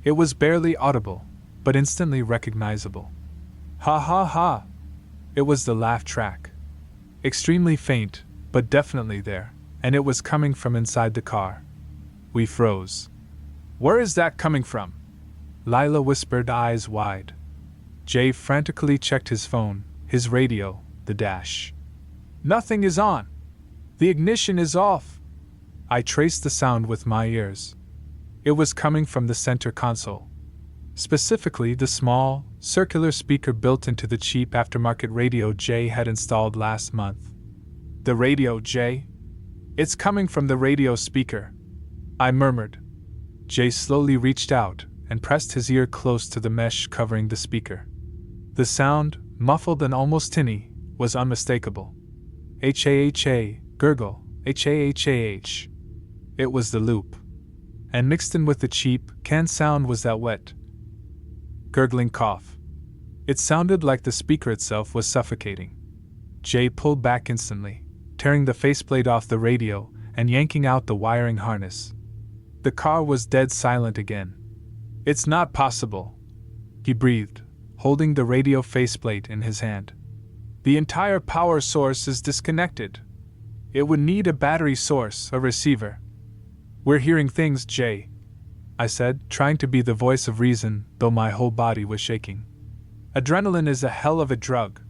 It was barely audible, but instantly recognizable. Ha ha ha! It was the laugh track. Extremely faint, but definitely there, and it was coming from inside the car. We froze. Where is that coming from? Lila whispered, eyes wide. Jay frantically checked his phone, his radio, the dash. Nothing is on. The ignition is off. I traced the sound with my ears. It was coming from the center console. Specifically, the small, circular speaker built into the cheap aftermarket radio Jay had installed last month. The radio, Jay? It's coming from the radio speaker, I murmured. Jay slowly reached out and pressed his ear close to the mesh covering the speaker. The sound, muffled and almost tinny, was unmistakable. Ha-ha, gurgle, ha-ha-ha. It was the loop. And mixed in with the cheap, canned sound was that wet, gurgling cough. It sounded like the speaker itself was suffocating. Jay pulled back instantly, tearing the faceplate off the radio and yanking out the wiring harness. The car was dead silent again. It's not possible, he breathed, holding the radio faceplate in his hand. The entire power source is disconnected. It would need a battery source, a receiver. We're hearing things, Jay, I said, trying to be the voice of reason, though my whole body was shaking. Adrenaline is a hell of a drug.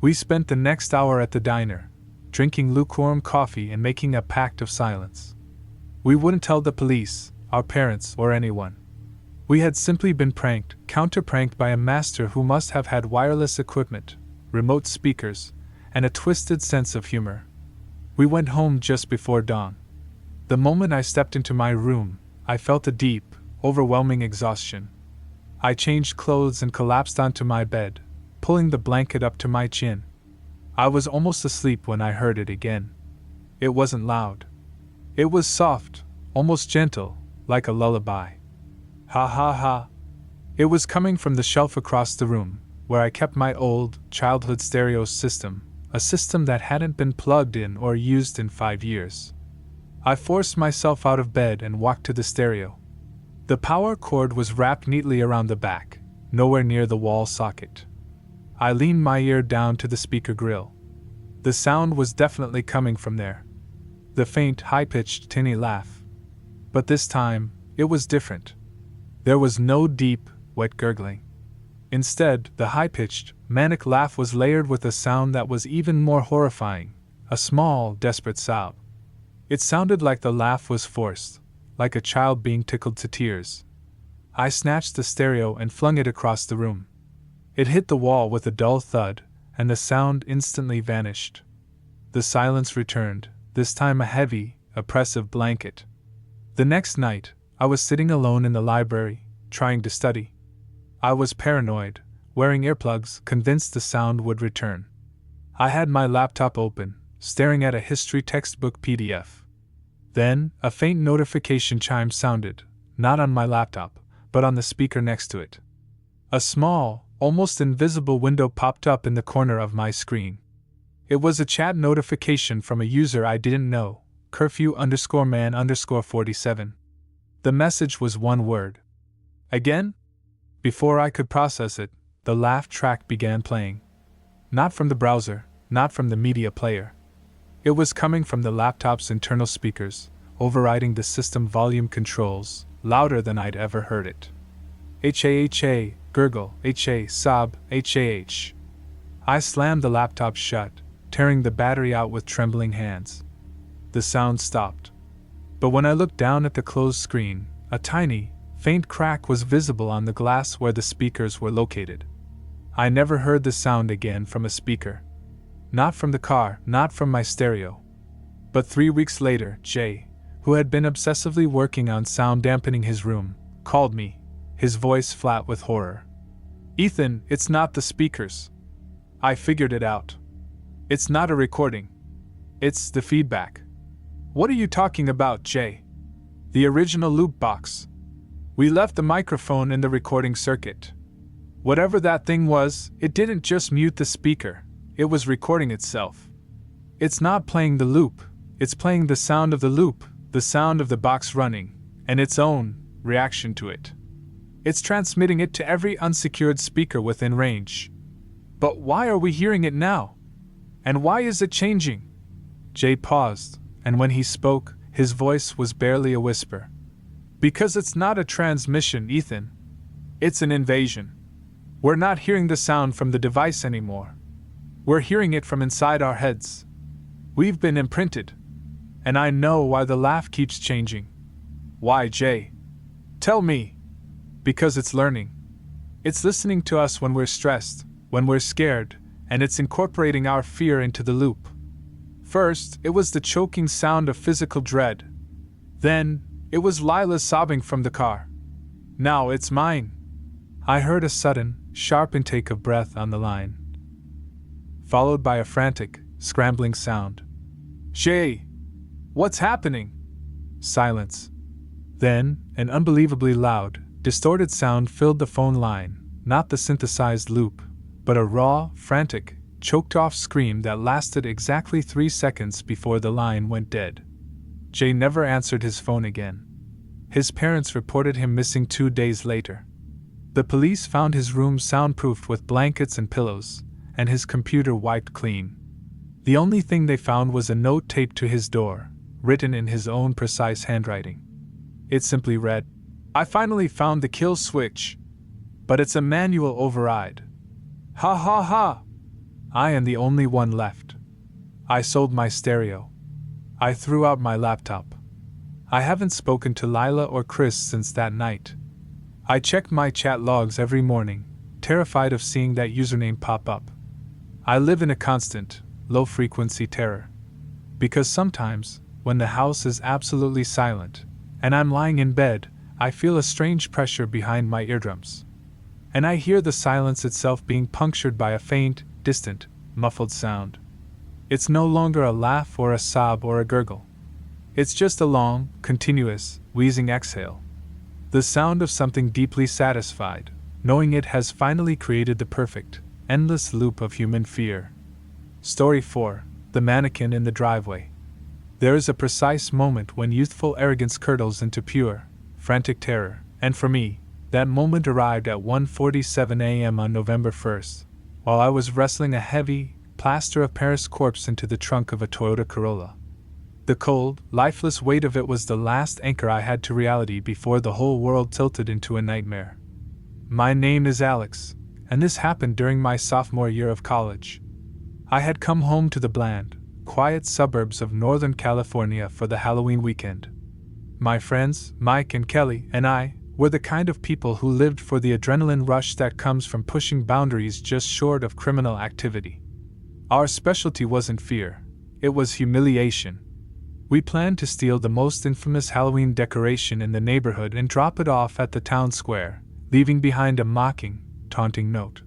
We spent the next hour at the diner, drinking lukewarm coffee and making a pact of silence. We wouldn't tell the police, our parents, or anyone. We had simply been pranked, counter-pranked by a master who must have had wireless equipment, remote speakers, and a twisted sense of humor. We went home just before dawn. The moment I stepped into my room, I felt a deep, overwhelming exhaustion. I changed clothes and collapsed onto my bed, pulling the blanket up to my chin. I was almost asleep when I heard it again. It wasn't loud. It was soft, almost gentle, like a lullaby. Ha ha ha. It was coming from the shelf across the room, where I kept my old, childhood stereo system, a system that hadn't been plugged in or used in 5 years. I forced myself out of bed and walked to the stereo. The power cord was wrapped neatly around the back, nowhere near the wall socket. I leaned my ear down to the speaker grill. The sound was definitely coming from there. The faint, high-pitched, tinny laugh. But this time, it was different. There was no deep, wet gurgling. Instead, the high-pitched, manic laugh was layered with a sound that was even more horrifying, a small, desperate sob. It sounded like the laugh was forced, like a child being tickled to tears. I snatched the stereo and flung it across the room. It hit the wall with a dull thud, and the sound instantly vanished. The silence returned, this time a heavy, oppressive blanket. The next night, I was sitting alone in the library, trying to study. I was paranoid, wearing earplugs, convinced the sound would return. I had my laptop open, staring at a history textbook PDF. Then, a faint notification chime sounded, not on my laptop, but on the speaker next to it. A small, almost invisible window popped up in the corner of my screen. It was a chat notification from a user I didn't know, _man_47. The message was one word. Again? Before I could process it, the laugh track began playing. Not from the browser, not from the media player. It was coming from the laptop's internal speakers, overriding the system volume controls, louder than I'd ever heard it. Ha, gurgle, sob, h. I slammed the laptop shut, tearing the battery out with trembling hands. The sound stopped. But when I looked down at the closed screen, a tiny, faint crack was visible on the glass where the speakers were located. I never heard the sound again from a speaker. Not from the car, not from my stereo. But 3 weeks later, Jay, who had been obsessively working on sound dampening his room, called me, his voice flat with horror. "Ethan, it's not the speakers. I figured it out. It's not a recording. It's the feedback." "What are you talking about, Jay?" "The original loop box. We left the microphone in the recording circuit. Whatever that thing was, it didn't just mute the speaker, it was recording itself. It's not playing the loop, it's playing the sound of the loop, the sound of the box running, and its own reaction to it. It's transmitting it to every unsecured speaker within range. But why are we hearing it now? And why is it changing?" Jay paused, and when he spoke, his voice was barely a whisper. "Because it's not a transmission, Ethan. It's an invasion. We're not hearing the sound from the device anymore. We're hearing it from inside our heads. We've been imprinted. And I know why the laugh keeps changing." "Why, Jay? Tell me." "Because it's learning. It's listening to us when we're stressed, when we're scared, and it's incorporating our fear into the loop. First, it was the choking sound of physical dread. Then, it was Lila's sobbing from the car. Now it's mine." I heard a sudden, sharp intake of breath on the line, followed by a frantic, scrambling sound. "Jay! What's happening?" Silence. Then, an unbelievably loud, distorted sound filled the phone line, not the synthesized loop, but a raw, frantic, choked-off scream that lasted exactly 3 seconds before the line went dead. Jay never answered his phone again. His parents reported him missing 2 days later. The police found his room soundproofed with blankets and pillows, and his computer wiped clean. The only thing they found was a note taped to his door, written in his own precise handwriting. It simply read, "I finally found the kill switch. But it's a manual override. Ha ha ha! I am the only one left. I sold my stereo. I threw out my laptop. I haven't spoken to Lila or Chris since that night. I checked my chat logs every morning, terrified of seeing that username pop up. I live in a constant, low-frequency terror. Because sometimes, when the house is absolutely silent, and I'm lying in bed, I feel a strange pressure behind my eardrums. And I hear the silence itself being punctured by a faint, distant, muffled sound. It's no longer a laugh or a sob or a gurgle. It's just a long, continuous, wheezing exhale. The sound of something deeply satisfied, knowing it has finally created the perfect, endless loop of human fear." Story 4. The Mannequin in the Driveway. There is a precise moment when youthful arrogance curdles into pure, frantic terror, and for me, that moment arrived at 1:47 a.m. on November 1st, while I was wrestling a heavy, plaster of Paris corpse into the trunk of a Toyota Corolla. The cold, lifeless weight of it was the last anchor I had to reality before the whole world tilted into a nightmare. My name is Alex, and this happened during my sophomore year of college. I had come home to the bland, quiet suburbs of Northern California for the Halloween weekend. My friends, Mike and Kelly, and I, were the kind of people who lived for the adrenaline rush that comes from pushing boundaries just short of criminal activity. Our specialty wasn't fear, it was humiliation. We planned to steal the most infamous Halloween decoration in the neighborhood and drop it off at the town square, leaving behind a mocking, taunting note.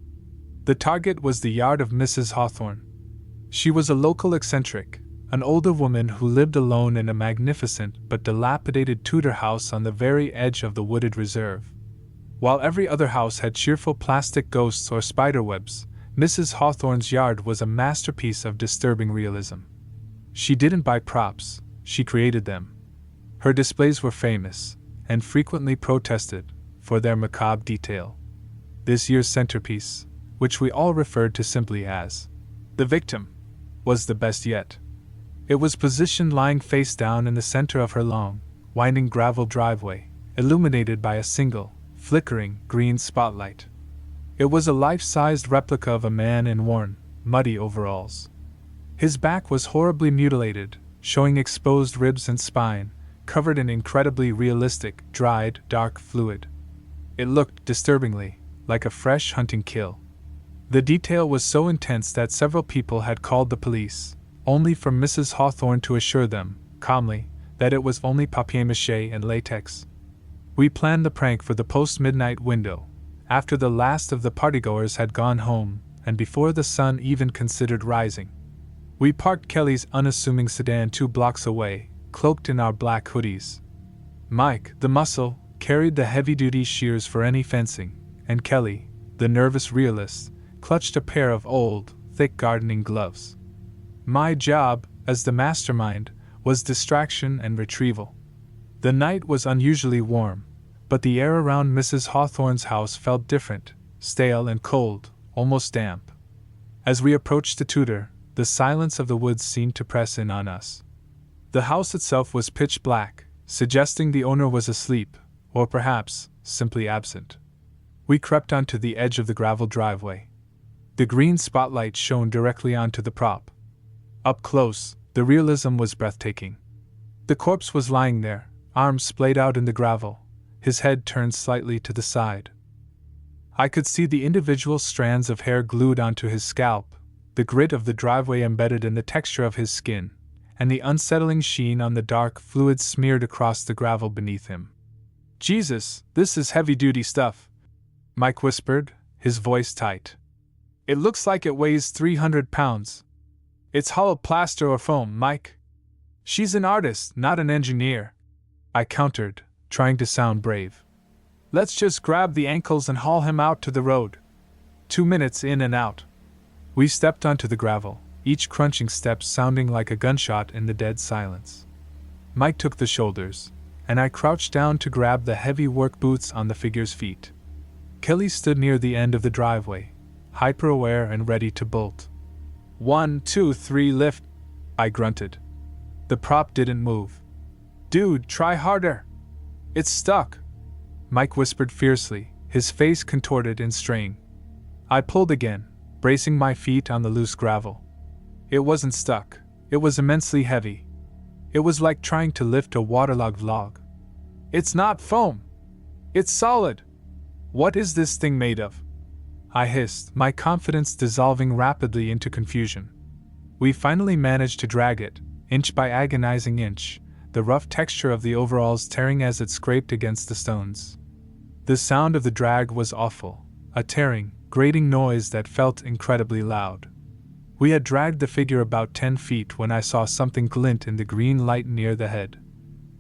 The target was the yard of Mrs. Hawthorne. She was a local eccentric, an older woman who lived alone in a magnificent but dilapidated Tudor house on the very edge of the wooded reserve. While every other house had cheerful plastic ghosts or spiderwebs, Mrs. Hawthorne's yard was a masterpiece of disturbing realism. She didn't buy props, she created them. Her displays were famous, and frequently protested, for their macabre detail. This year's centerpiece, which we all referred to simply as the victim, was the best yet. It was positioned lying face down in the center of her long, winding gravel driveway, illuminated by a single, flickering, green spotlight. It was a life-sized replica of a man in worn, muddy overalls. His back was horribly mutilated, showing exposed ribs and spine, covered in incredibly realistic, dried, dark fluid. It looked, disturbingly, like a fresh hunting kill. The detail was so intense that several people had called the police, only for Mrs. Hawthorne to assure them, calmly, that it was only papier-mâché and latex. We planned the prank for the post-midnight window, after the last of the partygoers had gone home, and before the sun even considered rising. We parked Kelly's unassuming sedan 2 blocks away, cloaked in our black hoodies. Mike, the muscle, carried the heavy-duty shears for any fencing, and Kelly, the nervous realist, clutched a pair of old, thick gardening gloves. My job, as the mastermind, was distraction and retrieval. The night was unusually warm, but the air around Mrs. Hawthorne's house felt different, stale and cold, almost damp. As we approached the Tudor, the silence of the woods seemed to press in on us. The house itself was pitch black, suggesting the owner was asleep, or perhaps, simply absent. We crept onto the edge of the gravel driveway. The green spotlight shone directly onto the prop. Up close, the realism was breathtaking. The corpse was lying there, arms splayed out in the gravel, his head turned slightly to the side. I could see the individual strands of hair glued onto his scalp, the grit of the driveway embedded in the texture of his skin, and the unsettling sheen on the dark fluid smeared across the gravel beneath him. "Jesus, this is heavy-duty stuff," Mike whispered, his voice tight. "It looks like it weighs 300 pounds. It's hollow plaster or foam, Mike." "She's an artist, not an engineer," I countered, trying to sound brave. "Let's just grab the ankles and haul him out to the road." 2 minutes in and out. We stepped onto the gravel, each crunching step sounding like a gunshot in the dead silence. Mike took the shoulders, and I crouched down to grab the heavy work boots on the figure's feet. Kelly stood near the end of the driveway, hyper-aware and ready to bolt. 1, 2, 3, lift, I grunted. The prop didn't move. "Dude, try harder. It's stuck," Mike whispered fiercely, his face contorted in strain. I pulled again, bracing my feet on the loose gravel. It wasn't stuck, it was immensely heavy. It was like trying to lift a waterlogged log. "It's not foam. It's solid. What is this thing made of?" I hissed, my confidence dissolving rapidly into confusion. We finally managed to drag it, inch by agonizing inch, the rough texture of the overalls tearing as it scraped against the stones. The sound of the drag was awful, a tearing, grating noise that felt incredibly loud. We had dragged the figure about 10 feet when I saw something glint in the green light near the head.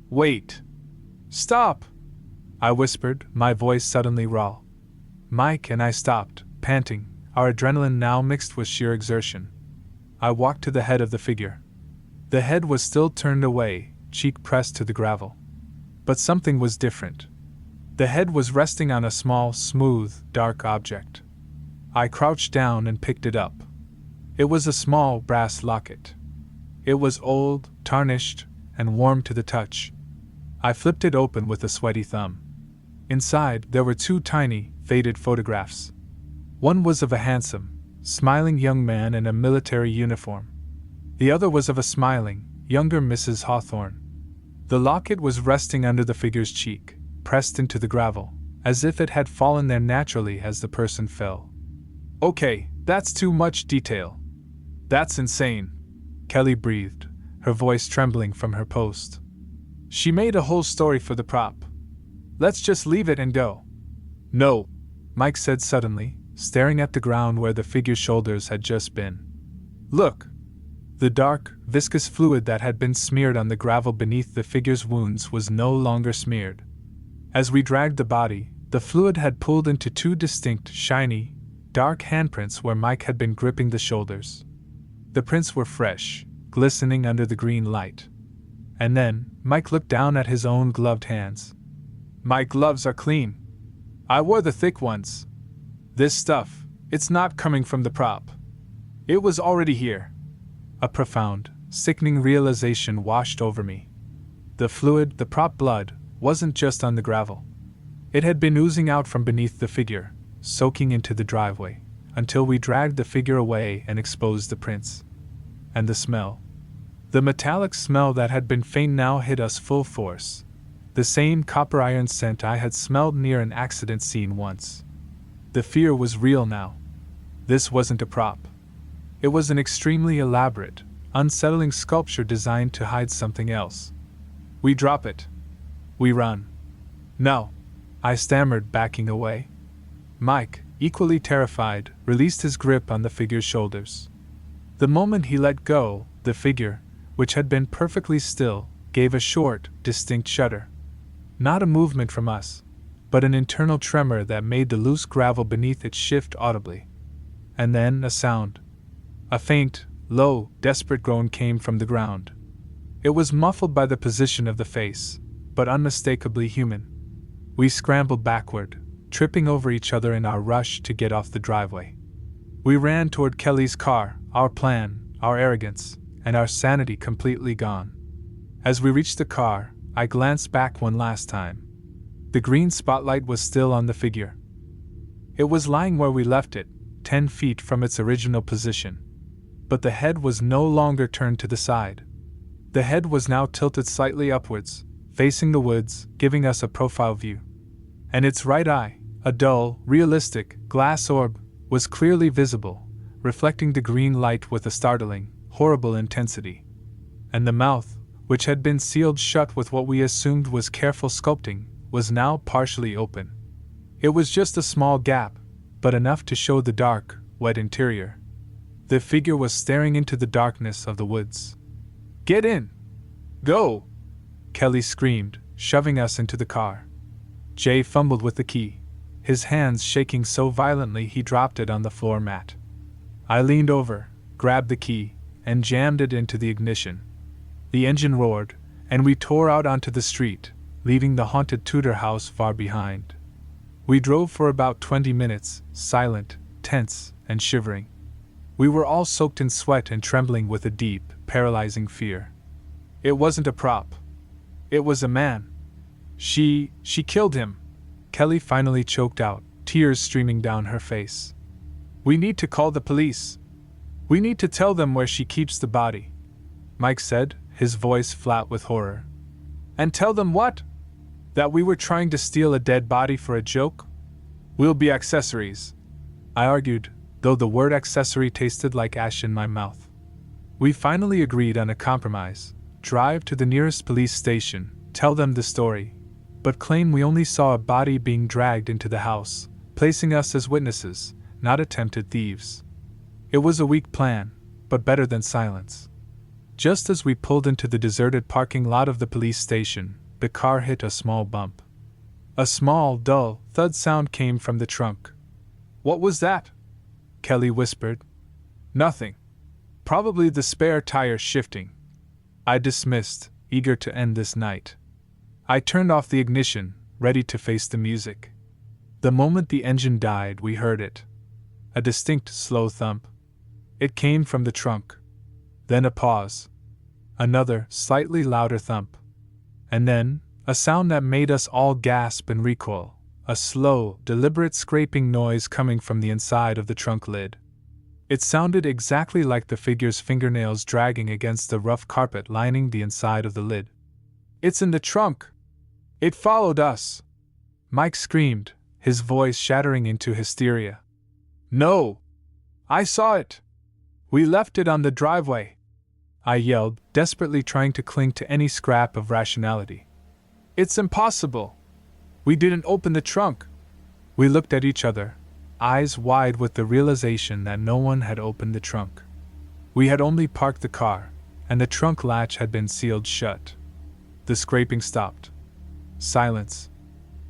"Wait! Stop!" I whispered, my voice suddenly raw. Mike and I stopped, panting, our adrenaline now mixed with sheer exertion. I walked to the head of the figure. The head was still turned away, cheek pressed to the gravel. But something was different. The head was resting on a small, smooth, dark object. I crouched down and picked it up. It was a small brass locket. It was old, tarnished, and warm to the touch. I flipped it open with a sweaty thumb. Inside, there were 2 tiny, faded photographs. One was of a handsome, smiling young man in a military uniform. The other was of a smiling, younger Mrs. Hawthorne. The locket was resting under the figure's cheek, pressed into the gravel, as if it had fallen there naturally as the person fell. "Okay, that's too much detail. That's insane," Kelly breathed, her voice trembling from her post. "She made a whole story for the prop. Let's just leave it and go." "No," Mike said suddenly, staring at the ground where the figure's shoulders had just been. "Look!" The dark, viscous fluid that had been smeared on the gravel beneath the figure's wounds was no longer smeared. As we dragged the body, The fluid had pooled into two distinct, shiny, dark handprints where Mike had been gripping the shoulders. The prints were fresh, glistening under the green light. And then, Mike looked down at his own gloved hands. "My gloves are clean. I wore the thick ones. This stuff, it's not coming from the prop. It was already here." A profound, sickening realization washed over me. The fluid, the prop blood, wasn't just on the gravel. It had been oozing out from beneath the figure, soaking into the driveway, until we dragged the figure away and exposed the prints. And the smell. The metallic smell that had been faint now hit us full force. The same copper iron scent I had smelled near an accident scene once. The fear was real now. This wasn't a prop. It was an extremely elaborate, unsettling sculpture designed to hide something else. We drop it. We run. "No," I stammered, backing away. Mike, equally terrified, released his grip on the figure's shoulders. The moment he let go, the figure, which had been perfectly still, gave a short, distinct shudder. Not a movement from us, but an internal tremor that made the loose gravel beneath it shift audibly. And then a sound. A faint, low, desperate groan came from the ground. It was muffled by the position of the face, but unmistakably human. We scrambled backward, tripping over each other in our rush to get off the driveway. We ran toward Kelly's car, our plan, our arrogance, and our sanity completely gone. As we reached the car, I glanced back one last time. The green spotlight was still on the figure. It was lying where we left it, 10 feet from its original position. But the head was no longer turned to the side. The head was now tilted slightly upwards, facing the woods, giving us a profile view. And its right eye, a dull, realistic, glass orb, was clearly visible, reflecting the green light with a startling, horrible intensity. And the mouth, which had been sealed shut with what we assumed was careful sculpting, was now partially open. It was just a small gap, but enough to show the dark, wet interior. The figure was staring into the darkness of the woods. "Get in! Go!" Kelly screamed, shoving us into the car. Jay fumbled with the key, his hands shaking so violently he dropped it on the floor mat. I leaned over, grabbed the key, and jammed it into the ignition. The engine roared, and we tore out onto the street, leaving the haunted Tudor house far behind. We drove for about 20 minutes, silent, tense, and shivering. We were all soaked in sweat and trembling with a deep, paralyzing fear. It wasn't a prop. It was a man. She killed him. Kelly finally choked out, tears streaming down her face. "We need to call the police. We need to tell them where she keeps the body," Mike said, his voice flat with horror. "And tell them what? That we were trying to steal a dead body for a joke? We'll be accessories," I argued, though the word accessory tasted like ash in my mouth. We finally agreed on a compromise: drive to the nearest police station, tell them the story, but claim we only saw a body being dragged into the house, placing us as witnesses, not attempted thieves. It was a weak plan, but better than silence. Just as we pulled into the deserted parking lot of the police station, the car hit a small bump. A small, dull, thud sound came from the trunk. "What was that?" Kelly whispered. "Nothing. Probably the spare tire shifting," I dismissed, eager to end this night. I turned off the ignition, ready to face the music. The moment the engine died, we heard it. A distinct, slow thump. It came from the trunk. Then a pause. Another, slightly louder thump. And then, a sound that made us all gasp and recoil. A slow, deliberate scraping noise coming from the inside of the trunk lid. It sounded exactly like the figure's fingernails dragging against the rough carpet lining the inside of the lid. "It's in the trunk! It followed us!" Mike screamed, his voice shattering into hysteria. "No! I saw it! We left it on the driveway!" I yelled, desperately trying to cling to any scrap of rationality. "It's impossible! We didn't open the trunk!" We looked at each other, eyes wide with the realization that no one had opened the trunk. We had only parked the car, and the trunk latch had been sealed shut. The scraping stopped. Silence.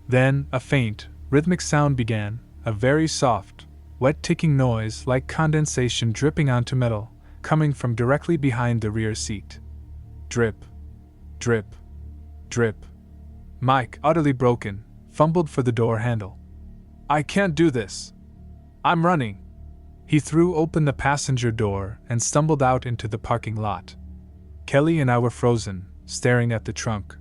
Then a faint, rhythmic sound began, a very soft, wet ticking noise like condensation dripping onto metal, coming from directly behind the rear seat. Drip, drip, drip. Mike, utterly broken, fumbled for the door handle. "I can't do this. I'm running." He threw open the passenger door and stumbled out into the parking lot. Kelly and I were frozen, staring at the trunk.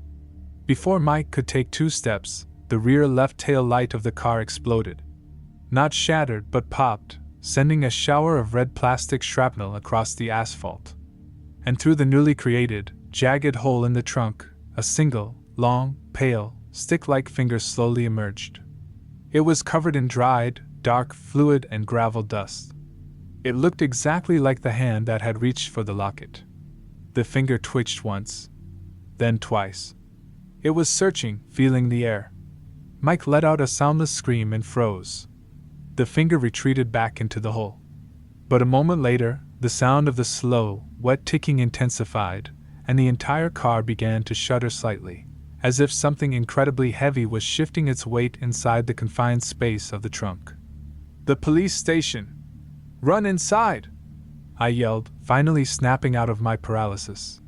Before Mike could take 2 steps, the rear left tail light of the car exploded. Not shattered, but popped, sending a shower of red plastic shrapnel across the asphalt. And through the newly created, jagged hole in the trunk, a single, long, pale, stick-like finger slowly emerged. It was covered in dried, dark fluid and gravel dust. It looked exactly like the hand that had reached for the locket. The finger twitched once, then twice. It was searching, feeling the air. Mike let out a soundless scream and froze. The finger retreated back into the hole. But a moment later, the sound of the slow, wet ticking intensified, and the entire car began to shudder slightly, as if something incredibly heavy was shifting its weight inside the confined space of the trunk. "The police station! Run inside!" I yelled, finally snapping out of my paralysis.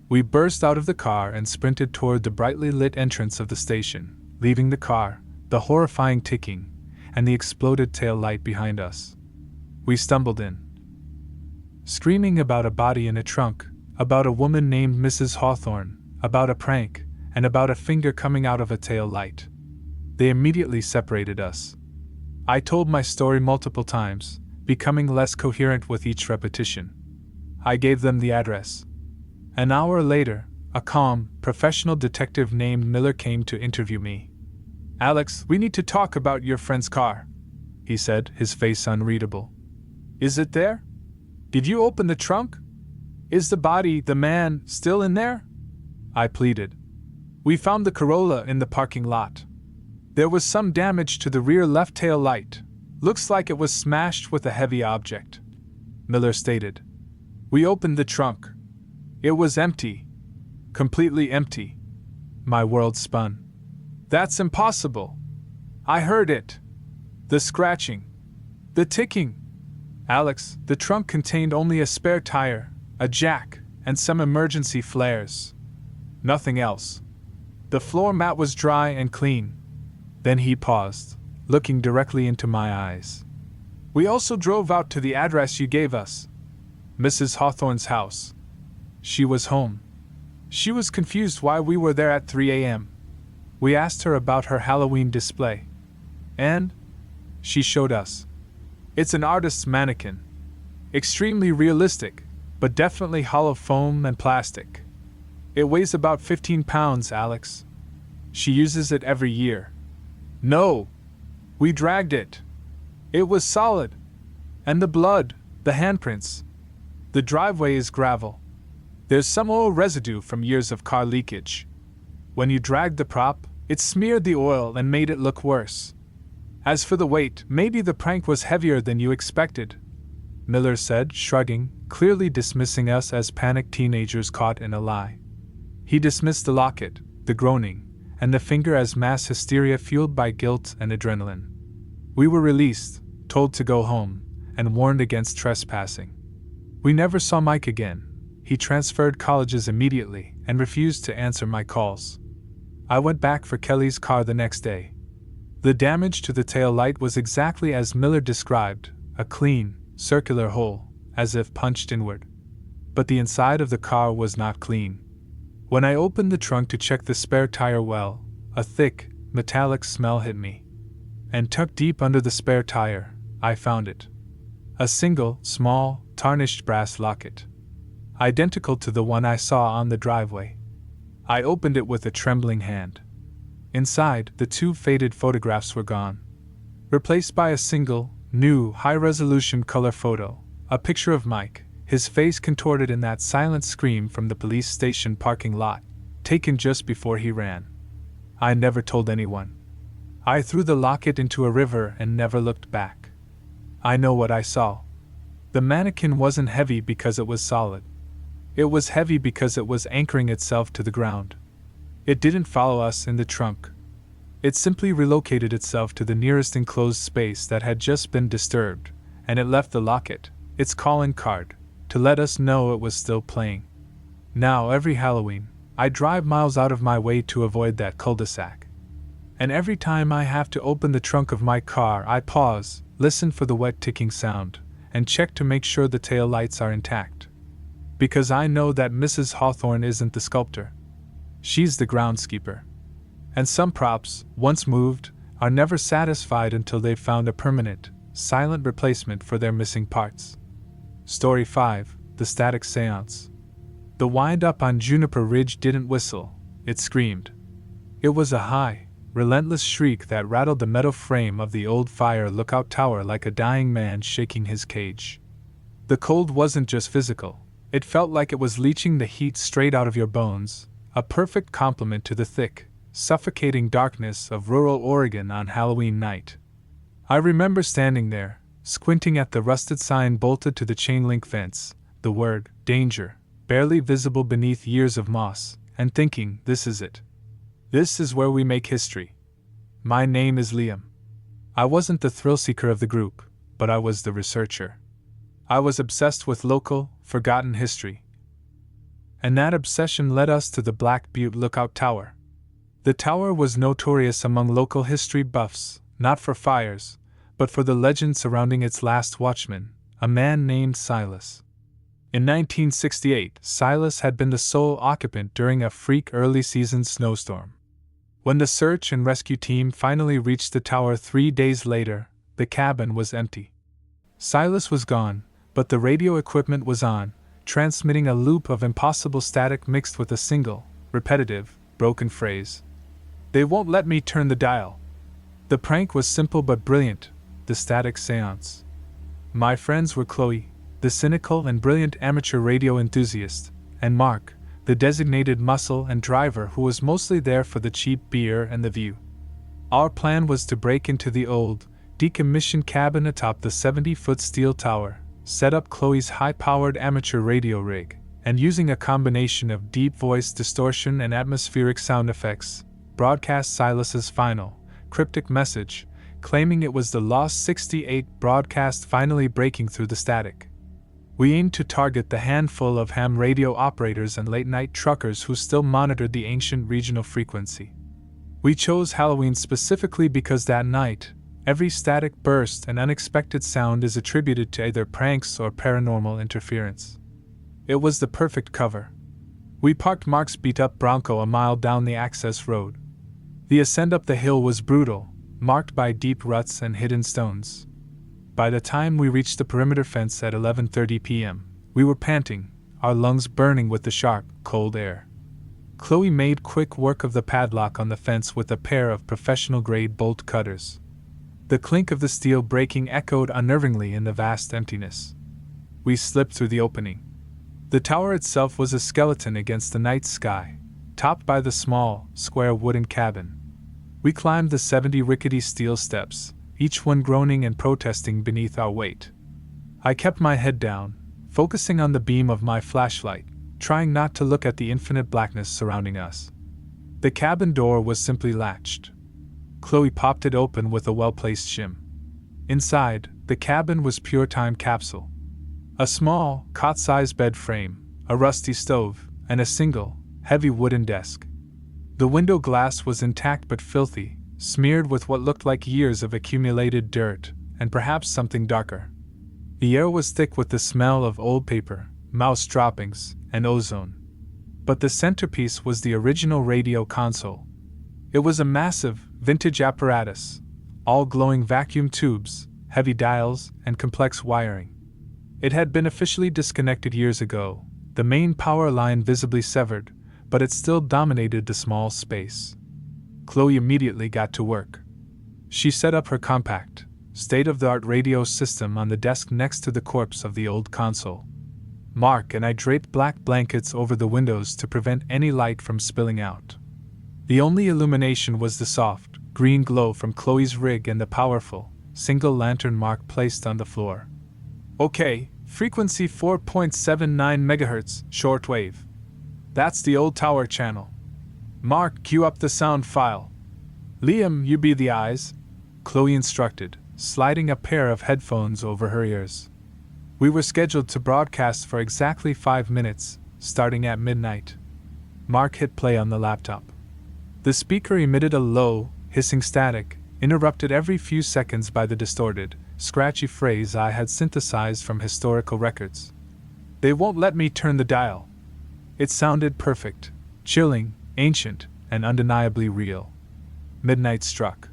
We burst out of the car and sprinted toward the brightly lit entrance of the station, leaving the car, the horrifying ticking, and the exploded tail light behind us. We stumbled in, screaming about a body in a trunk, about a woman named Mrs. Hawthorne, about a prank, and about a finger coming out of a tail light. They immediately separated us. I told my story multiple times, becoming less coherent with each repetition. I gave them the address. An hour later, a calm, professional detective named Miller came to interview me. "Alex, we need to talk about your friend's car," he said, his face unreadable. "Is it there? Did you open the trunk? Is the body, the man, still in there?" I pleaded. "We found the Corolla in the parking lot. There was some damage to the rear left tail light. Looks like it was smashed with a heavy object," Miller stated. "We opened the trunk. It was empty. Completely empty." My world spun. "That's impossible. I heard it. The scratching. The ticking." "Alex, the trunk contained only a spare tire, a jack, and some emergency flares. Nothing else. The floor mat was dry and clean." Then he paused, looking directly into my eyes. "We also drove out to the address you gave us. Mrs. Hawthorne's house. She was home. She was confused why we were there at 3 a.m. We asked her about her Halloween display. And she showed us. It's an artist's mannequin. Extremely realistic, but definitely hollow foam and plastic. It weighs about 15 pounds, Alex. She uses it every year." "No! We dragged it. It was solid. And the blood, the handprints. The driveway is gravel. There's some oil residue from years of car leakage. When you dragged the prop, it smeared the oil and made it look worse. As for the weight, maybe the prank was heavier than you expected," Miller said, shrugging, clearly dismissing us as panicked teenagers caught in a lie. He dismissed the locket, the groaning, and the finger as mass hysteria fueled by guilt and adrenaline. We were released, told to go home, and warned against trespassing. We never saw Mike again. He transferred colleges immediately and refused to answer my calls. I went back for Kelly's car the next day. The damage to the tail light was exactly as Miller described, a clean, circular hole, as if punched inward. But the inside of the car was not clean. When I opened the trunk to check the spare tire well, a thick, metallic smell hit me. And tucked deep under the spare tire, I found it. A single, small, tarnished brass locket. Identical to the one I saw on the driveway. I opened it with a trembling hand. Inside, the 2 faded photographs were gone. Replaced by a single, new, high-resolution color photo, a picture of Mike, his face contorted in that silent scream from the police station parking lot, taken just before he ran. I never told anyone. I threw the locket into a river and never looked back. I know what I saw. The mannequin wasn't heavy because it was solid. It was heavy because it was anchoring itself to the ground. It didn't follow us in the trunk. It simply relocated itself to the nearest enclosed space that had just been disturbed, and it left the locket, its calling card, to let us know it was still playing. Now, every Halloween, I drive miles out of my way to avoid that cul-de-sac. And every time I have to open the trunk of my car, I pause, listen for the wet ticking sound, and check to make sure the tail lights are intact. Because I know that Mrs. Hawthorne isn't the sculptor. She's the groundskeeper. And some props, once moved, are never satisfied until they've found a permanent, silent replacement for their missing parts. Story 5: The Static Seance. The wind-up on Juniper Ridge didn't whistle, it screamed. It was a high, relentless shriek that rattled the metal frame of the old fire lookout tower like a dying man shaking his cage. The cold wasn't just physical, it felt like it was leaching the heat straight out of your bones, a perfect complement to the thick, suffocating darkness of rural Oregon on Halloween night. I remember standing there, squinting at the rusted sign bolted to the chain-link fence, the word, "Danger," barely visible beneath years of moss, and thinking, this is it. This is where we make history. My name is Liam. I wasn't the thrill-seeker of the group, but I was the researcher. I was obsessed with local, forgotten history. And that obsession led us to the Black Butte Lookout Tower. The tower was notorious among local history buffs, not for fires, but for the legend surrounding its last watchman, a man named Silas. In 1968, Silas had been the sole occupant during a freak early-season snowstorm. When the search and rescue team finally reached the tower 3 days later, the cabin was empty. Silas was gone, but the radio equipment was on, transmitting a loop of impossible static mixed with a single, repetitive, broken phrase. "They won't let me turn the dial." The prank was simple but brilliant, the static seance. My friends were Chloe, the cynical and brilliant amateur radio enthusiast, and Mark, the designated muscle and driver who was mostly there for the cheap beer and the view. Our plan was to break into the old, decommissioned cabin atop the 70-foot steel tower, set up Chloe's high-powered amateur radio rig, and using a combination of deep voice distortion and atmospheric sound effects, broadcast Silas's final, cryptic message, claiming it was the Lost 68 broadcast finally breaking through the static. We aimed to target the handful of ham radio operators and late-night truckers who still monitored the ancient regional frequency. We chose Halloween specifically because that night, every static burst and unexpected sound is attributed to either pranks or paranormal interference. It was the perfect cover. We parked Mark's beat-up Bronco a mile down the access road. The ascent up the hill was brutal, marked by deep ruts and hidden stones. By the time we reached the perimeter fence at 11:30 p.m., we were panting, our lungs burning with the sharp, cold air. Chloe made quick work of the padlock on the fence with a pair of professional-grade bolt cutters. The clink of the steel breaking echoed unnervingly in the vast emptiness. We slipped through the opening. The tower itself was a skeleton against the night sky, topped by the small, square wooden cabin. We climbed the 70 rickety steel steps, each one groaning and protesting beneath our weight. I kept my head down, focusing on the beam of my flashlight, trying not to look at the infinite blackness surrounding us. The cabin door was simply latched. Chloe popped it open with a well-placed shim. Inside, the cabin was pure time capsule. A small, cot-sized bed frame, a rusty stove, and a single, heavy wooden desk. The window glass was intact but filthy, smeared with what looked like years of accumulated dirt, and perhaps something darker. The air was thick with the smell of old paper, mouse droppings, and ozone. But the centerpiece was the original radio console. It was a massive, vintage apparatus, all glowing vacuum tubes, heavy dials, and complex wiring. It had been officially disconnected years ago, the main power line visibly severed, but it still dominated the small space. Chloe immediately got to work. She set up her compact, state-of-the-art radio system on the desk next to the corpse of the old console. Mark and I draped black blankets over the windows to prevent any light from spilling out. The only illumination was the soft, green glow from Chloe's rig and the powerful, single lantern Mark placed on the floor. "Okay, frequency 4.79 MHz, shortwave. That's the old tower channel. Mark, cue up the sound file." Liam, you be the eyes, Chloe instructed, sliding a pair of headphones over her ears. We were scheduled to broadcast for exactly 5 minutes, starting at midnight. Mark hit play on the laptop. The speaker emitted a low, hissing static, interrupted every few seconds by the distorted, scratchy phrase I had synthesized from historical records. They won't let me turn the dial. It sounded perfect, chilling, ancient, and undeniably real. Midnight struck.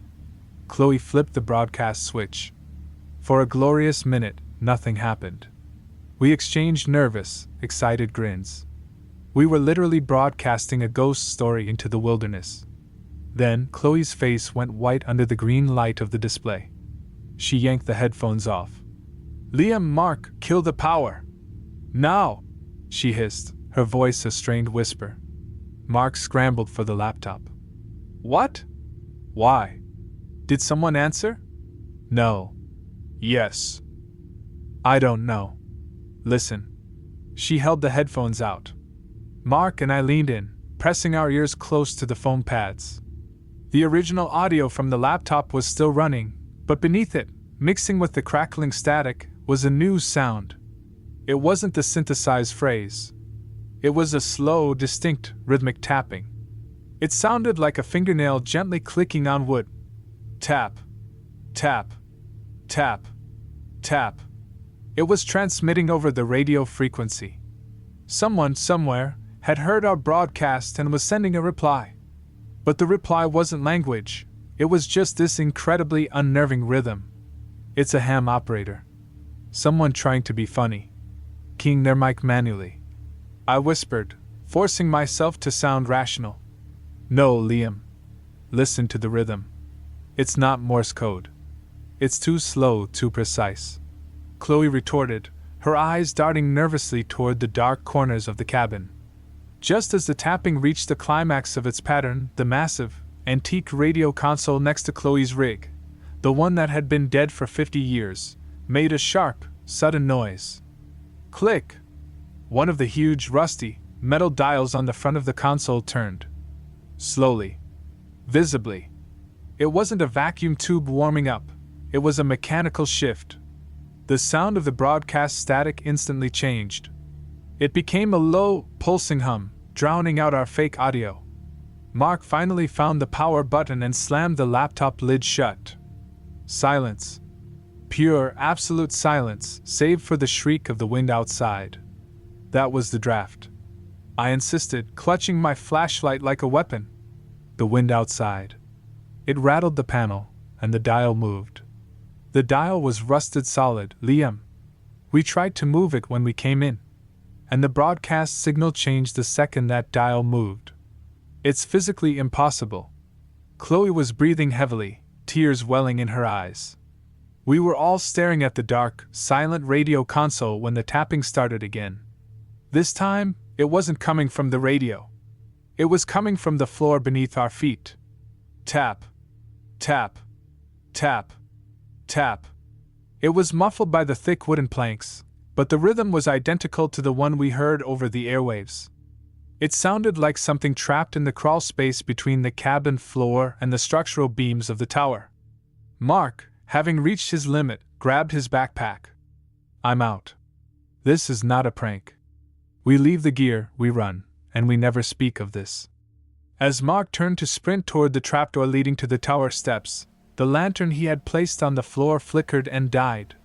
Chloe flipped the broadcast switch. For a glorious minute, nothing happened. We exchanged nervous, excited grins. We were literally broadcasting a ghost story into the wilderness. Then, Chloe's face went white under the green light of the display. She yanked the headphones off. Liam, Mark, kill the power! Now! She hissed, her voice a strained whisper. Mark scrambled for the laptop. What? Why? Did someone answer? No. Yes. I don't know. Listen. She held the headphones out. Mark and I leaned in, pressing our ears close to the foam pads. The original audio from the laptop was still running, but beneath it, mixing with the crackling static, was a new sound. It wasn't the synthesized phrase. It was a slow, distinct, rhythmic tapping. It sounded like a fingernail gently clicking on wood. Tap, tap, tap, tap. It was transmitting over the radio frequency. Someone, somewhere, had heard our broadcast and was sending a reply. But the reply wasn't language, it was just this incredibly unnerving rhythm. It's a ham operator. Someone trying to be funny. Keying their mic manually. I whispered, forcing myself to sound rational. No, Liam. Listen to the rhythm. It's not Morse code. It's too slow, too precise. Chloe retorted, her eyes darting nervously toward the dark corners of the cabin. Just as the tapping reached the climax of its pattern, the massive, antique radio console next to Chloe's rig, the one that had been dead for 50 years, made a sharp, sudden noise. Click! One of the huge, rusty, metal dials on the front of the console turned. Slowly. Visibly. It wasn't a vacuum tube warming up, it was a mechanical shift. The sound of the broadcast static instantly changed. It became a low, pulsing hum, drowning out our fake audio. Mark finally found the power button and slammed the laptop lid shut. Silence. Pure, absolute silence, save for the shriek of the wind outside. That was the draft. I insisted, clutching my flashlight like a weapon. The wind outside. It rattled the panel, and the dial moved. The dial was rusted solid, Liam. We tried to move it when we came in, and the broadcast signal changed the second that dial moved. It's physically impossible. Chloe was breathing heavily, tears welling in her eyes. We were all staring at the dark, silent radio console when the tapping started again. This time, it wasn't coming from the radio. It was coming from the floor beneath our feet. Tap, tap, tap, tap. It was muffled by the thick wooden planks, but the rhythm was identical to the one we heard over the airwaves. It sounded like something trapped in the crawl space between the cabin floor and the structural beams of the tower. Mark, having reached his limit, grabbed his backpack. I'm out. This is not a prank. We leave the gear, we run, and we never speak of this. As Mark turned to sprint toward the trapdoor leading to the tower steps, the lantern he had placed on the floor flickered and died.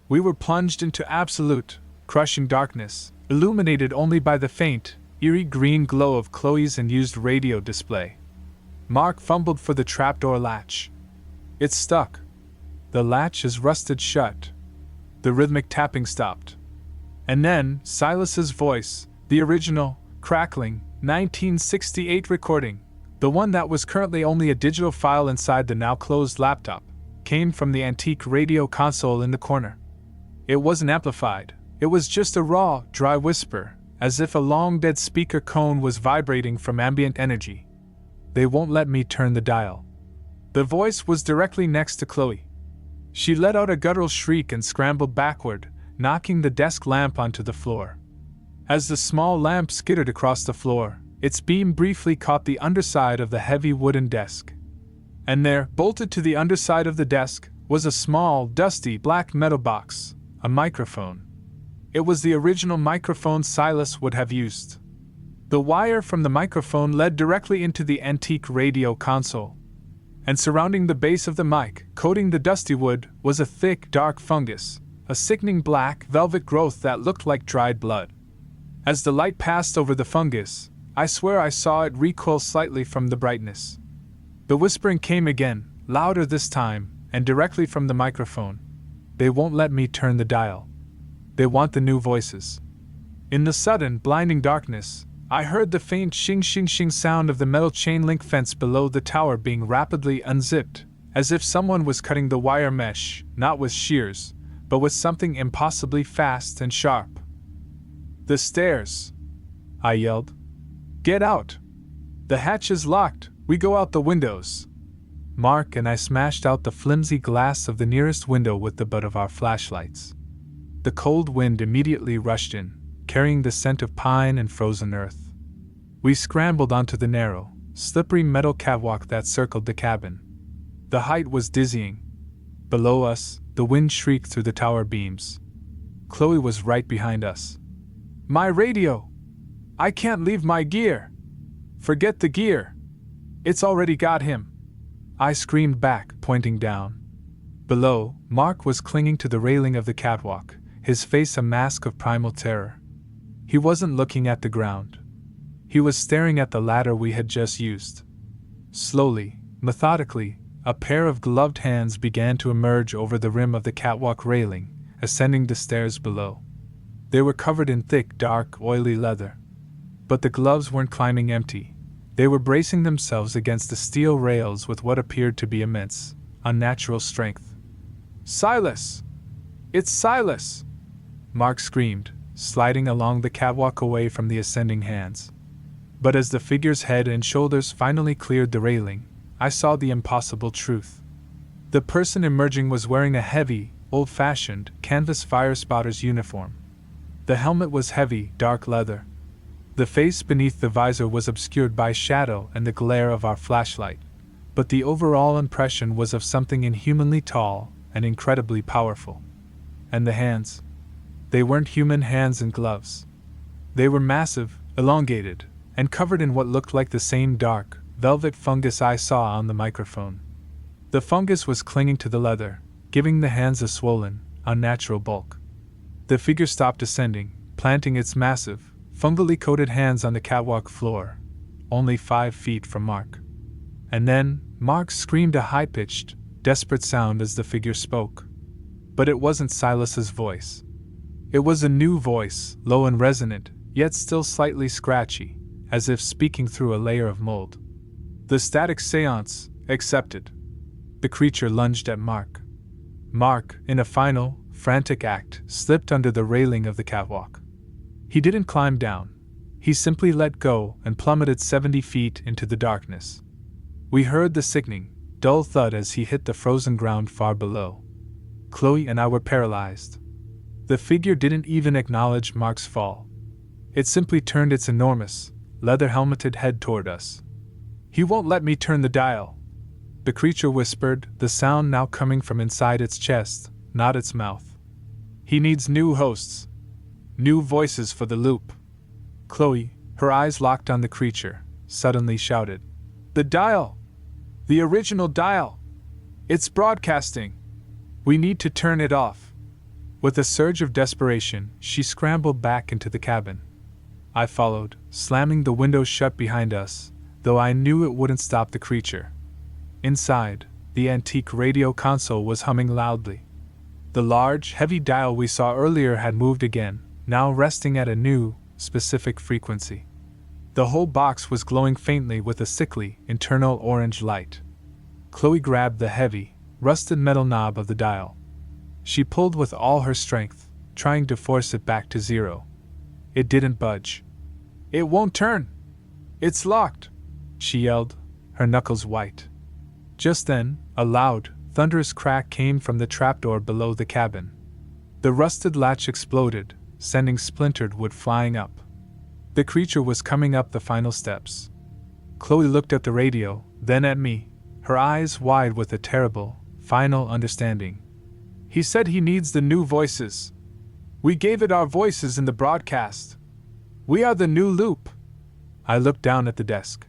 We were plunged into absolute, crushing darkness, illuminated only by the faint, eerie green glow of Chloe's unused radio display. Mark fumbled for the trapdoor latch. It's stuck. The latch is rusted shut. The rhythmic tapping stopped. And then, Silas's voice, the original, crackling, 1968 recording, the one that was currently only a digital file inside the now closed laptop, came from the antique radio console in the corner. It wasn't amplified, it was just a raw, dry whisper, as if a long-dead speaker cone was vibrating from ambient energy. They won't let me turn the dial. The voice was directly next to Chloe. She let out a guttural shriek and scrambled backward, knocking the desk lamp onto the floor. As the small lamp skittered across the floor, its beam briefly caught the underside of the heavy wooden desk. And there, bolted to the underside of the desk, was a small, dusty, black metal box, a microphone. It was the original microphone Silas would have used. The wire from the microphone led directly into the antique radio console. And surrounding the base of the mic, coating the dusty wood, was a thick, dark fungus, a sickening black, velvet growth that looked like dried blood. As the light passed over the fungus, I swear I saw it recoil slightly from the brightness. The whispering came again, louder this time, and directly from the microphone. They won't let me turn the dial. They want the new voices. In the sudden, blinding darkness, I heard the faint shing-shing-shing sound of the metal chain-link fence below the tower being rapidly unzipped, as if someone was cutting the wire mesh, not with shears, but with something impossibly fast and sharp. "The stairs!" I yelled. "Get out! The hatch is locked, we go out the windows!" Mark and I smashed out the flimsy glass of the nearest window with the butt of our flashlights. The cold wind immediately rushed in, carrying the scent of pine and frozen earth. We scrambled onto the narrow, slippery metal catwalk that circled the cabin. The height was dizzying. Below us, the wind shrieked through the tower beams. Chloe was right behind us. "My radio! I can't leave my gear! Forget the gear! It's already got him!" I screamed back, pointing down. Below, Mark was clinging to the railing of the catwalk, his face a mask of primal terror. He wasn't looking at the ground. He was staring at the ladder we had just used. Slowly, methodically, a pair of gloved hands began to emerge over the rim of the catwalk railing, ascending the stairs below. They were covered in thick, dark, oily leather. But the gloves weren't climbing empty. They were bracing themselves against the steel rails with what appeared to be immense, unnatural strength. "Silas! It's Silas!" Mark screamed, sliding along the catwalk away from the ascending hands. But as the figure's head and shoulders finally cleared the railing, I saw the impossible truth. The person emerging was wearing a heavy, old-fashioned, canvas fire spotter's uniform. The helmet was heavy, dark leather. The face beneath the visor was obscured by shadow and the glare of our flashlight, but the overall impression was of something inhumanly tall and incredibly powerful. And the hands? They weren't human hands and gloves. They were massive, elongated, and covered in what looked like the same dark, velvet fungus I saw on the microphone. The fungus was clinging to the leather, giving the hands a swollen, unnatural bulk. The figure stopped ascending, planting its massive, fungally coated hands on the catwalk floor, only 5 feet from Mark. And then, Mark screamed a high-pitched, desperate sound as the figure spoke. But it wasn't Silas's voice. It was a new voice, low and resonant, yet still slightly scratchy, as if speaking through a layer of mold. "The static seance, accepted." The creature lunged at Mark. Mark, in a final, frantic act, slipped under the railing of the catwalk. He didn't climb down. He simply let go and plummeted 70 feet into the darkness. We heard the sickening, dull thud as he hit the frozen ground far below. Chloe and I were paralyzed. The figure didn't even acknowledge Mark's fall. It simply turned its enormous, leather-helmeted head toward us. "He won't let me turn the dial," the creature whispered, the sound now coming from inside its chest, not its mouth. "He needs new hosts. New voices for the loop." Chloe, her eyes locked on the creature, suddenly shouted, "The dial! The original dial! It's broadcasting! We need to turn it off." With a surge of desperation, she scrambled back into the cabin. I followed, slamming the windows shut behind us, though I knew it wouldn't stop the creature. Inside, the antique radio console was humming loudly. The large, heavy dial we saw earlier had moved again, now resting at a new, specific frequency. The whole box was glowing faintly with a sickly, internal orange light. Chloe grabbed the heavy, rusted metal knob of the dial. She pulled with all her strength, trying to force it back to 0. It didn't budge. "It won't turn! It's locked!" she yelled, her knuckles white. Just then, a loud, thunderous crack came from the trapdoor below the cabin. The rusted latch exploded, sending splintered wood flying up. The creature was coming up the final steps. Chloe looked at the radio, then at me, her eyes wide with a terrible, final understanding. "He said he needs the new voices. We gave it our voices in the broadcast. We are the new loop." I looked down at the desk.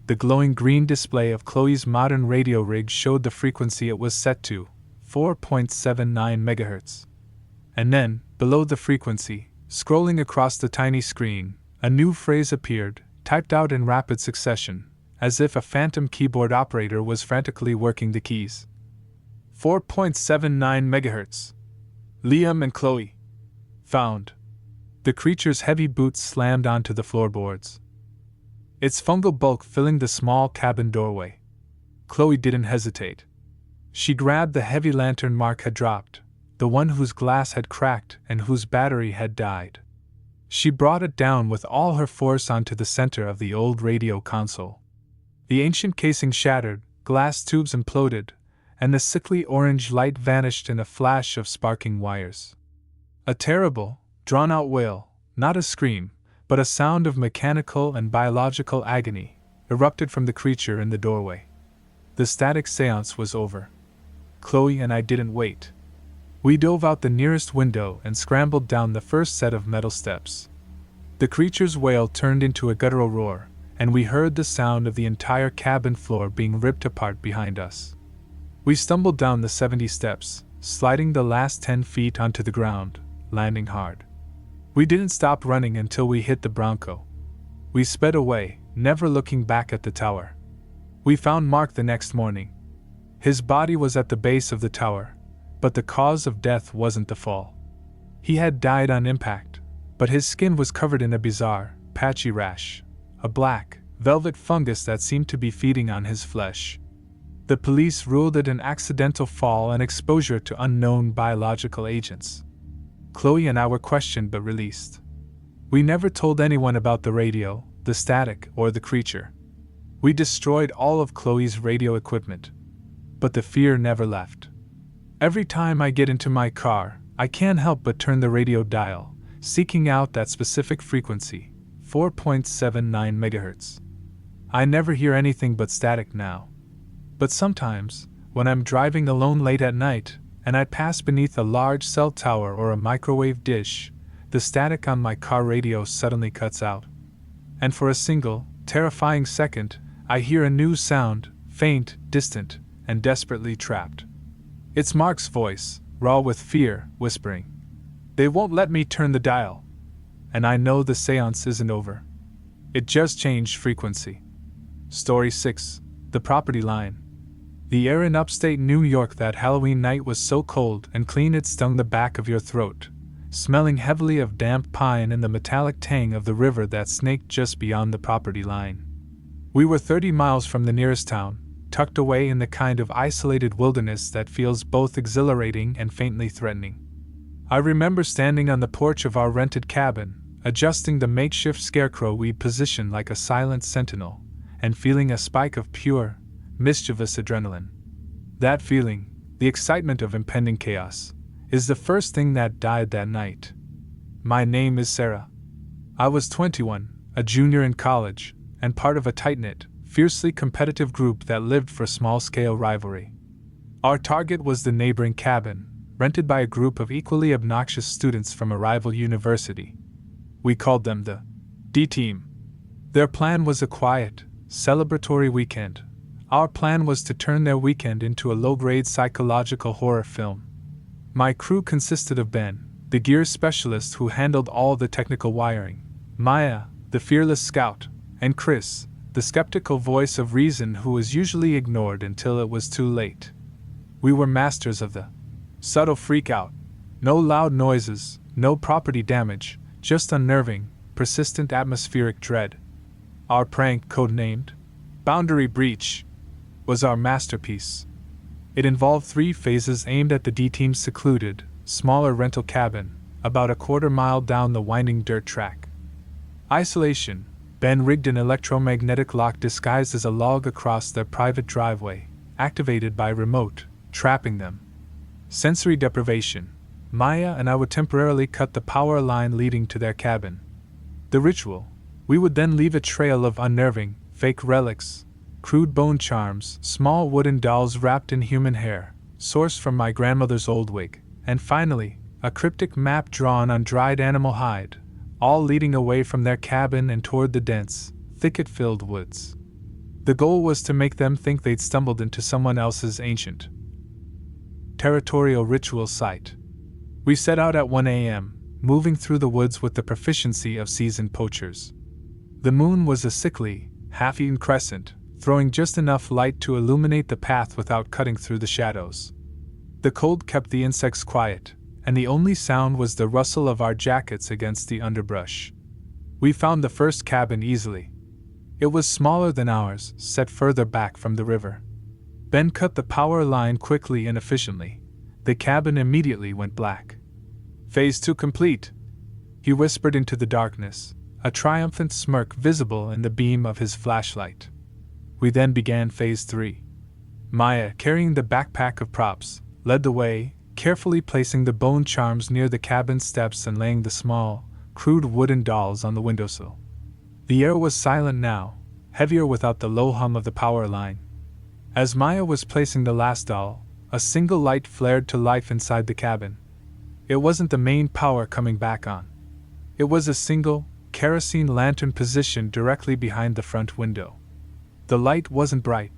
The glowing green display of Chloe's modern radio rig showed the frequency it was set to, 4.79 MHz. And then, below the frequency, scrolling across the tiny screen, a new phrase appeared, typed out in rapid succession, as if a phantom keyboard operator was frantically working the keys. 4.79 MHz. Liam and Chloe. Found. The creature's heavy boots slammed onto the floorboards, its fungal bulk filling the small cabin doorway. Chloe didn't hesitate. She grabbed the heavy lantern Mark had dropped, the one whose glass had cracked and whose battery had died. She brought it down with all her force onto the center of the old radio console. The ancient casing shattered, glass tubes imploded, and the sickly orange light vanished in a flash of sparking wires. A terrible, drawn-out wail, not a scream, but a sound of mechanical and biological agony, erupted from the creature in the doorway. The static seance was over. Chloe and I didn't wait. We dove out the nearest window and scrambled down the first set of metal steps. The creature's wail turned into a guttural roar, and we heard the sound of the entire cabin floor being ripped apart behind us. We stumbled down the 70 steps, sliding the last 10 feet onto the ground, landing hard. We didn't stop running until we hit the Bronco. We sped away, never looking back at the tower. We found Mark the next morning. His body was at the base of the tower, but the cause of death wasn't the fall. He had died on impact, but his skin was covered in a bizarre, patchy rash, a black, velvet fungus that seemed to be feeding on his flesh. The police ruled it an accidental fall and exposure to unknown biological agents. Chloe and I were questioned but released. We never told anyone about the radio, the static, or the creature. We destroyed all of Chloe's radio equipment. But the fear never left. Every time I get into my car, I can't help but turn the radio dial, seeking out that specific frequency, 4.79 MHz. I never hear anything but static now. But sometimes, when I'm driving alone late at night, and I pass beneath a large cell tower or a microwave dish, the static on my car radio suddenly cuts out. And for a single, terrifying second, I hear a new sound, faint, distant, and desperately trapped. It's Mark's voice, raw with fear, whispering, "They won't let me turn the dial." And I know the seance isn't over. It just changed frequency. Story 6. The Property Line. The air in upstate New York that Halloween night was so cold and clean it stung the back of your throat, smelling heavily of damp pine and the metallic tang of the river that snaked just beyond the property line. We were 30 miles from the nearest town, tucked away in the kind of isolated wilderness that feels both exhilarating and faintly threatening. I remember standing on the porch of our rented cabin, adjusting the makeshift scarecrow we positioned like a silent sentinel, and feeling a spike of pure, mischievous adrenaline. That feeling, the excitement of impending chaos, is the first thing that died that night. My name is Sarah. I was 21, a junior in college, and part of a tight-knit, fiercely competitive group that lived for small-scale rivalry. Our target was the neighboring cabin, rented by a group of equally obnoxious students from a rival university. We called them the D-Team. Their plan was a quiet, celebratory weekend. Our plan was to turn their weekend into a low-grade psychological horror film. My crew consisted of Ben, the gear specialist who handled all the technical wiring, Maya, the fearless scout, and Chris, the skeptical voice of reason who was usually ignored until it was too late. We were masters of the subtle freak-out. No loud noises, no property damage, just unnerving, persistent atmospheric dread. Our prank, codenamed Boundary Breach, was our masterpiece. It involved 3 phases aimed at the D-Team's secluded, smaller rental cabin, about a quarter-mile down the winding dirt track. Isolation. Ben rigged an electromagnetic lock disguised as a log across their private driveway, activated by remote, trapping them. Sensory deprivation. Maya and I would temporarily cut the power line leading to their cabin. The ritual. We would then leave a trail of unnerving, fake relics, crude bone charms, small wooden dolls wrapped in human hair, sourced from my grandmother's old wig, and finally, a cryptic map drawn on dried animal hide, all leading away from their cabin and toward the dense, thicket-filled woods. The goal was to make them think they'd stumbled into someone else's ancient, territorial ritual site. We set out at 1 a.m., moving through the woods with the proficiency of seasoned poachers. The moon was a sickly, half-eaten crescent, throwing just enough light to illuminate the path without cutting through the shadows. The cold kept the insects quiet, and the only sound was the rustle of our jackets against the underbrush. We found the first cabin easily. It was smaller than ours, set further back from the river. Ben cut the power line quickly and efficiently. The cabin immediately went black. "Phase 2 complete," he whispered into the darkness, a triumphant smirk visible in the beam of his flashlight. We then began Phase 3. Maya, carrying the backpack of props, led the way, carefully placing the bone charms near the cabin steps and laying the small, crude wooden dolls on the windowsill. The air was silent now, heavier without the low hum of the power line. As Maya was placing the last doll, a single light flared to life inside the cabin. It wasn't the main power coming back on. It was a single, kerosene lantern positioned directly behind the front window. The light wasn't bright,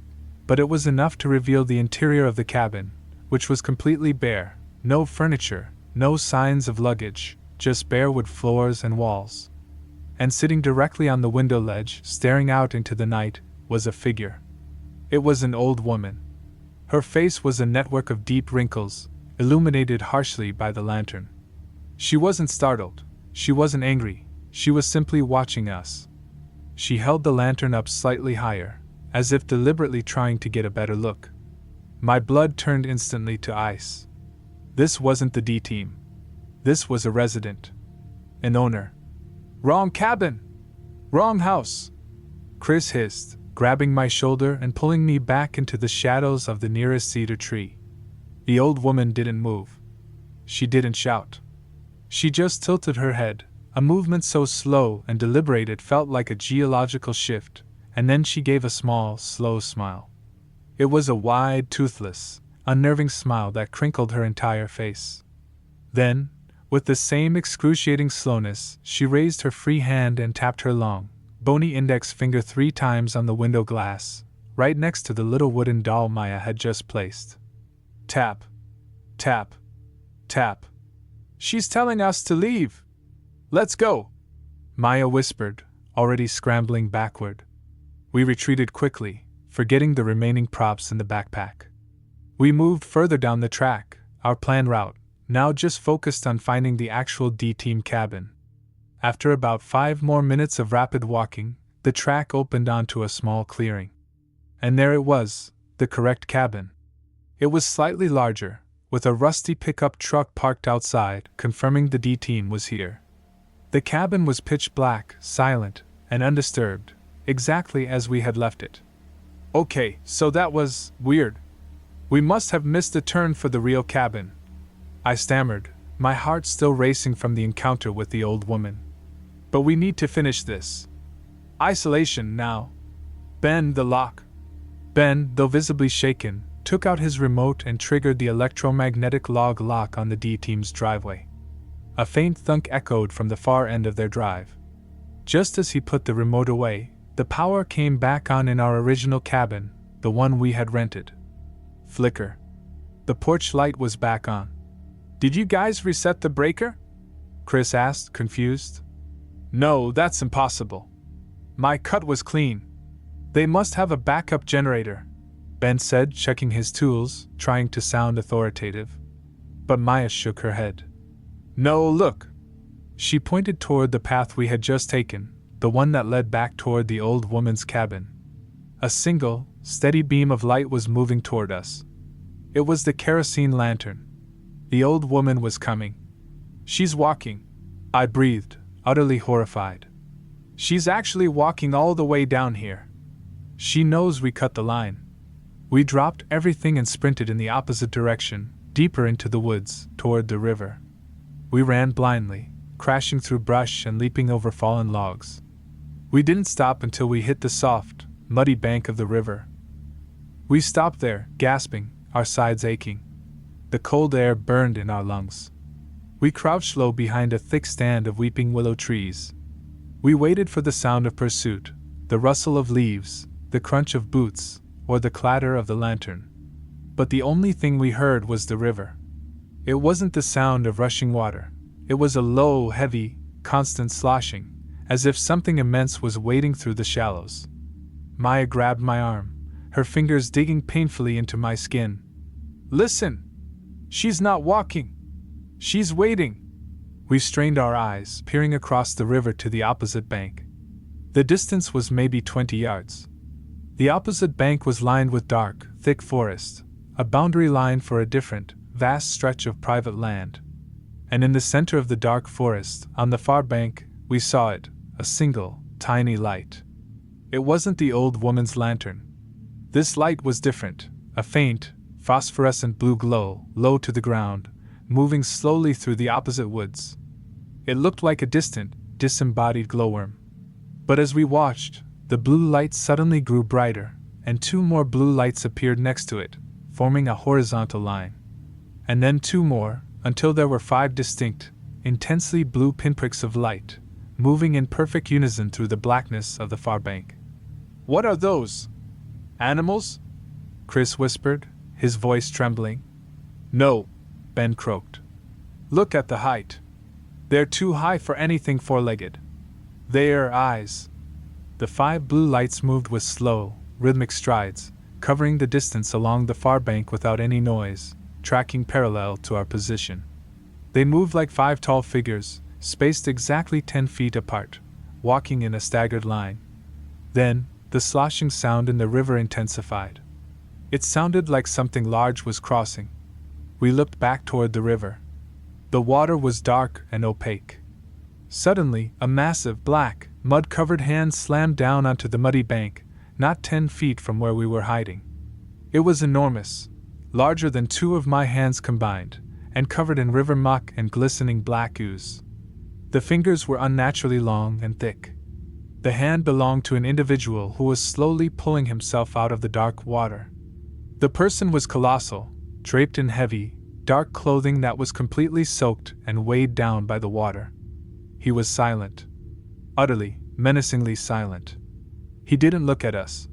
but it was enough to reveal the interior of the cabin, which was completely bare, no furniture, no signs of luggage, just bare wood floors and walls. And sitting directly on the window ledge, staring out into the night, was a figure. It was an old woman. Her face was a network of deep wrinkles, illuminated harshly by the lantern. She wasn't startled, she wasn't angry, she was simply watching us. She held the lantern up slightly higher, as if deliberately trying to get a better look. My blood turned instantly to ice. This wasn't the D team. This was a resident. An owner. "Wrong cabin! Wrong house!" Chris hissed, grabbing my shoulder and pulling me back into the shadows of the nearest cedar tree. The old woman didn't move. She didn't shout. She just tilted her head, a movement so slow and deliberate it felt like a geological shift, and then she gave a small, slow smile. It was a wide, toothless, unnerving smile that crinkled her entire face. Then, with the same excruciating slowness, she raised her free hand and tapped her long, bony index finger 3 times on the window glass, right next to the little wooden doll Maya had just placed. Tap. Tap. Tap. "She's telling us to leave. Let's go," Maya whispered, already scrambling backward. We retreated quickly, forgetting the remaining props in the backpack. We moved further down the track, our planned route, now just focused on finding the actual D-Team cabin. After about 5 more minutes of rapid walking, the track opened onto a small clearing. And there it was, the correct cabin. It was slightly larger, with a rusty pickup truck parked outside, confirming the D-Team was here. The cabin was pitch black, silent, and undisturbed, exactly as we had left it. "Okay, so that was weird. We must have missed the turn for the real cabin," I stammered, my heart still racing from the encounter with the old woman. "But we need to finish this. Isolation now. Ben, the lock." Ben, though visibly shaken, took out his remote and triggered the electromagnetic log lock on the D-Team's driveway. A faint thunk echoed from the far end of their drive. Just as he put the remote away, the power came back on in our original cabin, the one we had rented. Flicker. The porch light was back on. "Did you guys reset the breaker?" Chris asked, confused. "No, that's impossible. My cut was clean. They must have a backup generator," Ben said, checking his tools, trying to sound authoritative. But Maya shook her head. "No, look." She pointed toward the path we had just taken, the one that led back toward the old woman's cabin. A single, steady beam of light was moving toward us. It was the kerosene lantern. The old woman was coming. "She's walking," I breathed, utterly horrified. "She's actually walking all the way down here. She knows we cut the line." We dropped everything and sprinted in the opposite direction, deeper into the woods, toward the river. We ran blindly, crashing through brush and leaping over fallen logs. We didn't stop until we hit the soft, muddy bank of the river. We stopped there, gasping, our sides aching. The cold air burned in our lungs. We crouched low behind a thick stand of weeping willow trees. We waited for the sound of pursuit, the rustle of leaves, the crunch of boots, or the clatter of the lantern. But the only thing we heard was the river. It wasn't the sound of rushing water. It was a low, heavy, constant sloshing, as if something immense was wading through the shallows. Maya grabbed my arm, her fingers digging painfully into my skin. "Listen! She's not walking! She's wading!" We strained our eyes, peering across the river to the opposite bank. The distance was maybe 20 yards. The opposite bank was lined with dark, thick forest, a boundary line for a different, vast stretch of private land. And in the center of the dark forest, on the far bank, we saw it, a single, tiny light. It wasn't the old woman's lantern. This light was different, a faint, phosphorescent blue glow, low to the ground, moving slowly through the opposite woods. It looked like a distant, disembodied glowworm. But as we watched, the blue light suddenly grew brighter, and 2 more blue lights appeared next to it, forming a horizontal line. And then 2 more, until there were 5 distinct, intensely blue pinpricks of light, moving in perfect unison through the blackness of the far bank. "What are those? Animals?" Chris whispered, his voice trembling. "No," Ben croaked. "Look at the height. They're too high for anything 4-legged. They're eyes." The 5 blue lights moved with slow, rhythmic strides, covering the distance along the far bank without any noise, tracking parallel to our position. They moved like 5 tall figures, spaced exactly 10 feet apart, walking in a staggered line. Then, the sloshing sound in the river intensified. It sounded like something large was crossing. We looked back toward the river. The water was dark and opaque. Suddenly, a massive, black, mud-covered hand slammed down onto the muddy bank, not 10 feet from where we were hiding. It was enormous, larger than 2 of my hands combined, and covered in river muck and glistening black ooze. The fingers were unnaturally long and thick. The hand belonged to an individual who was slowly pulling himself out of the dark water. The person was colossal, draped in heavy, dark clothing that was completely soaked and weighed down by the water. He was silent. Utterly, menacingly silent. He didn't look at us.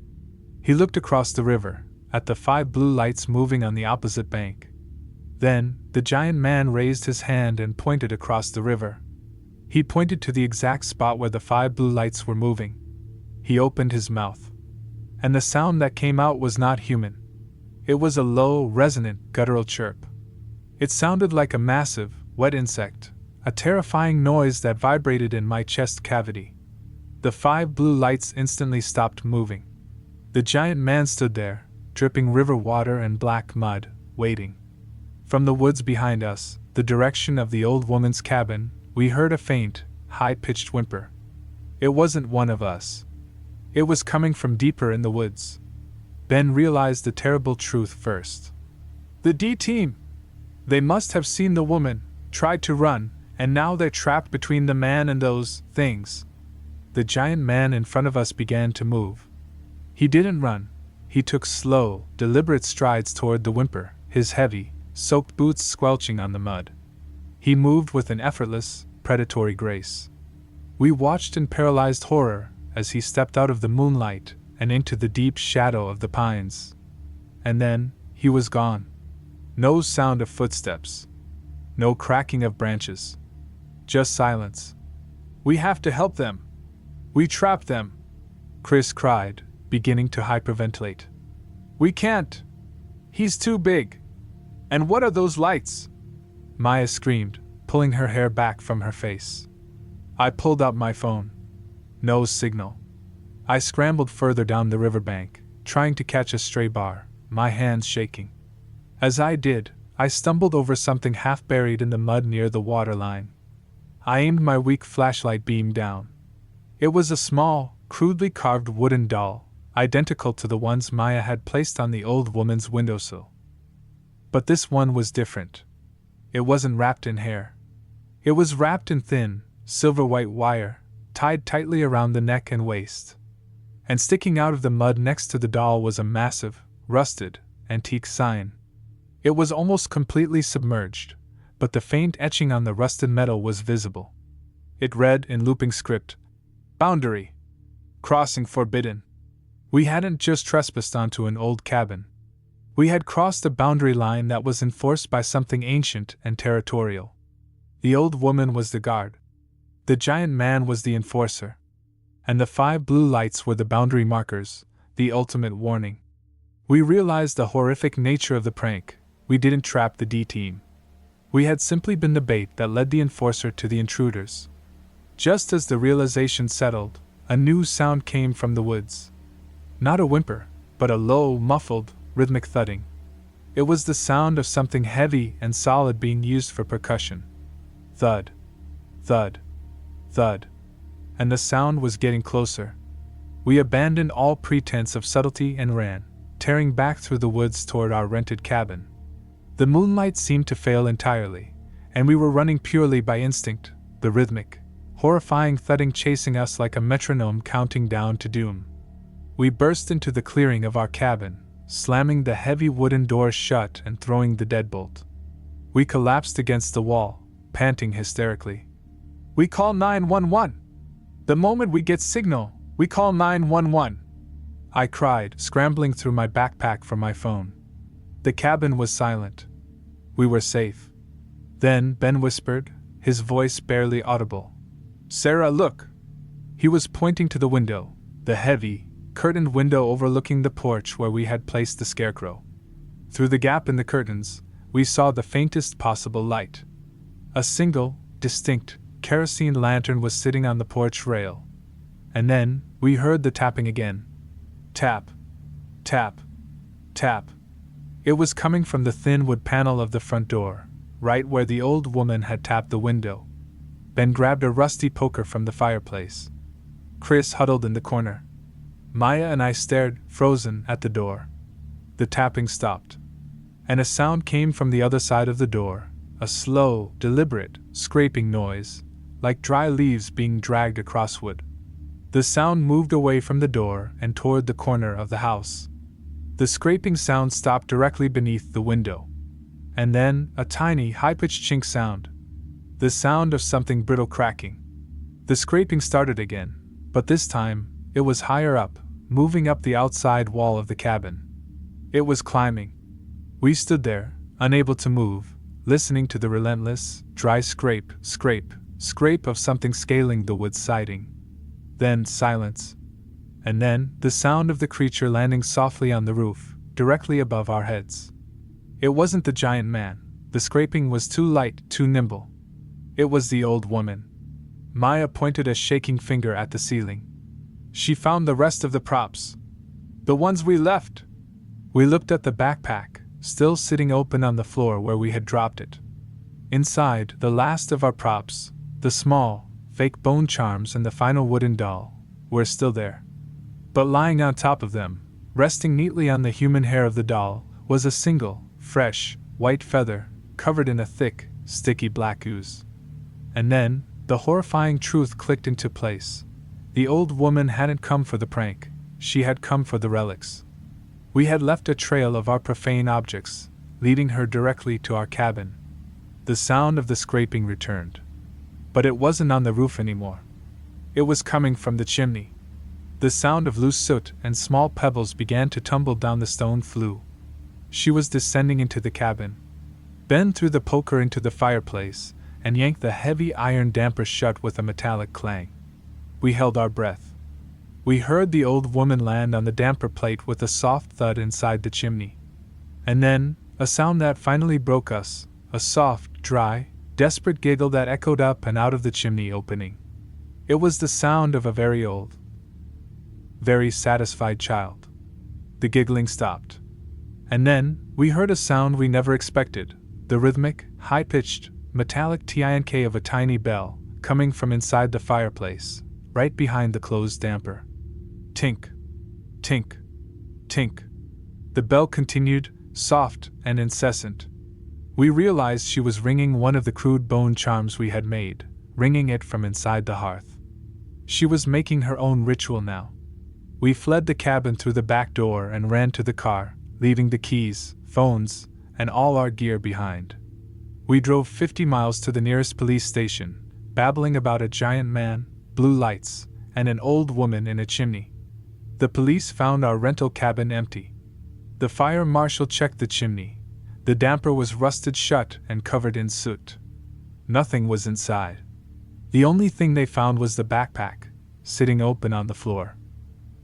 He looked across the river, at the 5 blue lights moving on the opposite bank. Then, the giant man raised his hand and pointed across the river. He pointed to the exact spot where the 5 blue lights were moving. He opened his mouth. And the sound that came out was not human. It was a low, resonant, guttural chirp. It sounded like a massive, wet insect, a terrifying noise that vibrated in my chest cavity. The 5 blue lights instantly stopped moving. The giant man stood there, dripping river water and black mud, waiting. From the woods behind us, the direction of the old woman's cabin, we heard a faint, high-pitched whimper. It wasn't one of us. It was coming from deeper in the woods. Ben realized the terrible truth first. "The D team! They must have seen the woman, tried to run, and now they're trapped between the man and those things." The giant man in front of us began to move. He didn't run. He took slow, deliberate strides toward the whimper, his heavy, soaked boots squelching on the mud. He moved with an effortless, predatory grace. We watched in paralyzed horror as he stepped out of the moonlight and into the deep shadow of the pines. And then, he was gone. No sound of footsteps. No cracking of branches. Just silence. "We have to help them. We trapped them," Chris cried, beginning to hyperventilate. "We can't. He's too big. And what are those lights?" Maya screamed, pulling her hair back from her face. I pulled out my phone. No signal. I scrambled further down the riverbank, trying to catch a stray bar, my hands shaking. As I did, I stumbled over something half buried in the mud near the waterline. I aimed my weak flashlight beam down. It was a small, crudely carved wooden doll, identical to the ones Maya had placed on the old woman's windowsill. But this one was different. It wasn't wrapped in hair. It was wrapped in thin, silver-white wire, tied tightly around the neck and waist. and sticking out of the mud next to the doll was a massive, rusted, antique sign. It was almost completely submerged, but the faint etching on the rusted metal was visible. It read in looping script, "Boundary. Crossing forbidden." We hadn't just trespassed onto an old cabin. We had crossed a boundary line that was enforced by something ancient and territorial. The old woman was the guard. The giant man was the enforcer. And the 5 blue lights were the boundary markers, the ultimate warning. We realized the horrific nature of the prank. We didn't trap the D-team. We had simply been the bait that led the enforcer to the intruders. Just as the realization settled, a new sound came from the woods. Not a whimper, but a low, muffled, rhythmic thudding. It was the sound of something heavy and solid being used for percussion. Thud. Thud. Thud. And the sound was getting closer. We abandoned all pretense of subtlety and ran, tearing back through the woods toward our rented cabin. The moonlight seemed to fail entirely, and we were running purely by instinct, the rhythmic, horrifying thudding chasing us like a metronome counting down to doom. We burst into the clearing of our cabin, slamming the heavy wooden doors shut and throwing the deadbolt. We collapsed against the wall, panting hysterically. "We call 911! The moment we get signal, we call 911!" I cried, scrambling through my backpack for my phone. The cabin was silent. We were safe. Then Ben whispered, his voice barely audible. "Sarah, look!" He was pointing to the window, the heavy, curtained window overlooking the porch where we had placed the scarecrow. Through the gap in the curtains, we saw the faintest possible light. A single, distinct, kerosene lantern was sitting on the porch rail. And then, we heard the tapping again. Tap. Tap. Tap. It was coming from the thin wood panel of the front door, right where the old woman had tapped the window. Ben grabbed a rusty poker from the fireplace. Chris huddled in the corner. Maya and I stared, frozen, at the door. The tapping stopped. And a sound came from the other side of the door, a slow, deliberate, scraping noise, like dry leaves being dragged across wood. The sound moved away from the door and toward the corner of the house. The scraping sound stopped directly beneath the window. And then, a tiny, high-pitched chink sound. The sound of something brittle cracking. The scraping started again, but this time, it was higher up, moving up the outside wall of the cabin. It was climbing. We stood there, unable to move, listening to the relentless, dry scrape, scrape, scrape of something scaling the wood siding. Then silence. And then the sound of the creature landing softly on the roof, directly above our heads. It wasn't the giant man. The scraping was too light, too nimble. It was the old woman. Maya pointed a shaking finger at the ceiling. "She found the rest of the props. The ones we left." We looked at the backpack, still sitting open on the floor where we had dropped it. Inside, the last of our props, the small, fake bone charms and the final wooden doll, were still there. But lying on top of them, resting neatly on the human hair of the doll, was a single, fresh, white feather, covered in a thick, sticky black ooze. And then, the horrifying truth clicked into place. The old woman hadn't come for the prank, she had come for the relics. We had left a trail of our profane objects, leading her directly to our cabin. The sound of the scraping returned. But it wasn't on the roof anymore. It was coming from the chimney. The sound of loose soot and small pebbles began to tumble down the stone flue. She was descending into the cabin. Ben threw the poker into the fireplace and yanked the heavy iron damper shut with a metallic clang. We held our breath. We heard the old woman land on the damper plate with a soft thud inside the chimney. And then, a sound that finally broke us, a soft, dry, desperate giggle that echoed up and out of the chimney opening. It was the sound of a very old, very satisfied child. The giggling stopped. And then, we heard a sound we never expected, the rhythmic, high-pitched, metallic tink of a tiny bell, coming from inside the fireplace, right behind the closed damper. Tink. Tink. Tink. The bell continued, soft and incessant. We realized she was ringing one of the crude bone charms we had made, ringing it from inside the hearth. She was making her own ritual now. We fled the cabin through the back door and ran to the car, leaving the keys, phones, and all our gear behind. We drove 50 miles to the nearest police station, babbling about a giant man, blue lights, and an old woman in a chimney. The police found our rental cabin empty. The fire marshal checked the chimney. The damper was rusted shut and covered in soot. Nothing was inside. The only thing they found was the backpack, sitting open on the floor.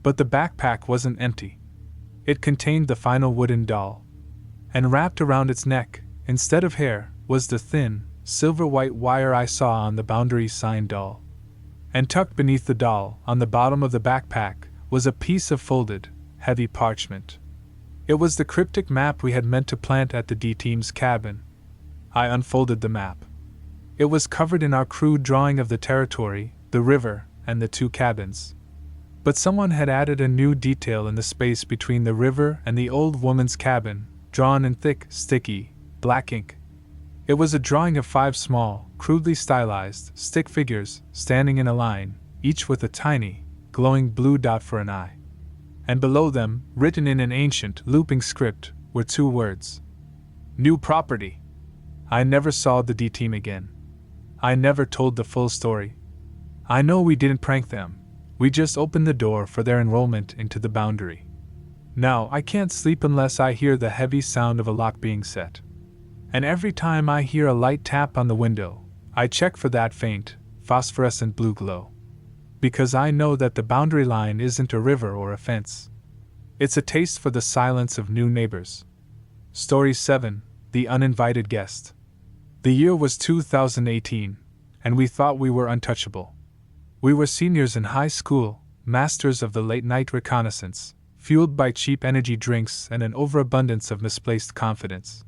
But the backpack wasn't empty. It contained the final wooden doll. And wrapped around its neck, instead of hair, was the thin, silver-white wire I saw on the boundary sign doll. And tucked beneath the doll, on the bottom of the backpack, was a piece of folded, heavy parchment. It was the cryptic map we had meant to plant at the D-Team's cabin. I unfolded the map. It was covered in our crude drawing of the territory, the river, and the 2 cabins. But someone had added a new detail in the space between the river and the old woman's cabin, drawn in thick, sticky, black ink. It was a drawing of 5 small, crudely stylized, stick figures standing in a line, each with a tiny, glowing blue dot for an eye. And below them, written in an ancient, looping script, were 2 words. New property. I never saw the D-Team again. I never told the full story. I know we didn't prank them. We just opened the door for their enrollment into the boundary. Now I can't sleep unless I hear the heavy sound of a lock being set. And every time I hear a light tap on the window, I check for that faint, phosphorescent blue glow. Because I know that the boundary line isn't a river or a fence. It's a taste for the silence of new neighbors. Story 7, The Uninvited Guest. The year was 2018, and we thought we were untouchable. We were seniors in high school, masters of the late-night reconnaissance, fueled by cheap energy drinks and an overabundance of misplaced confidence.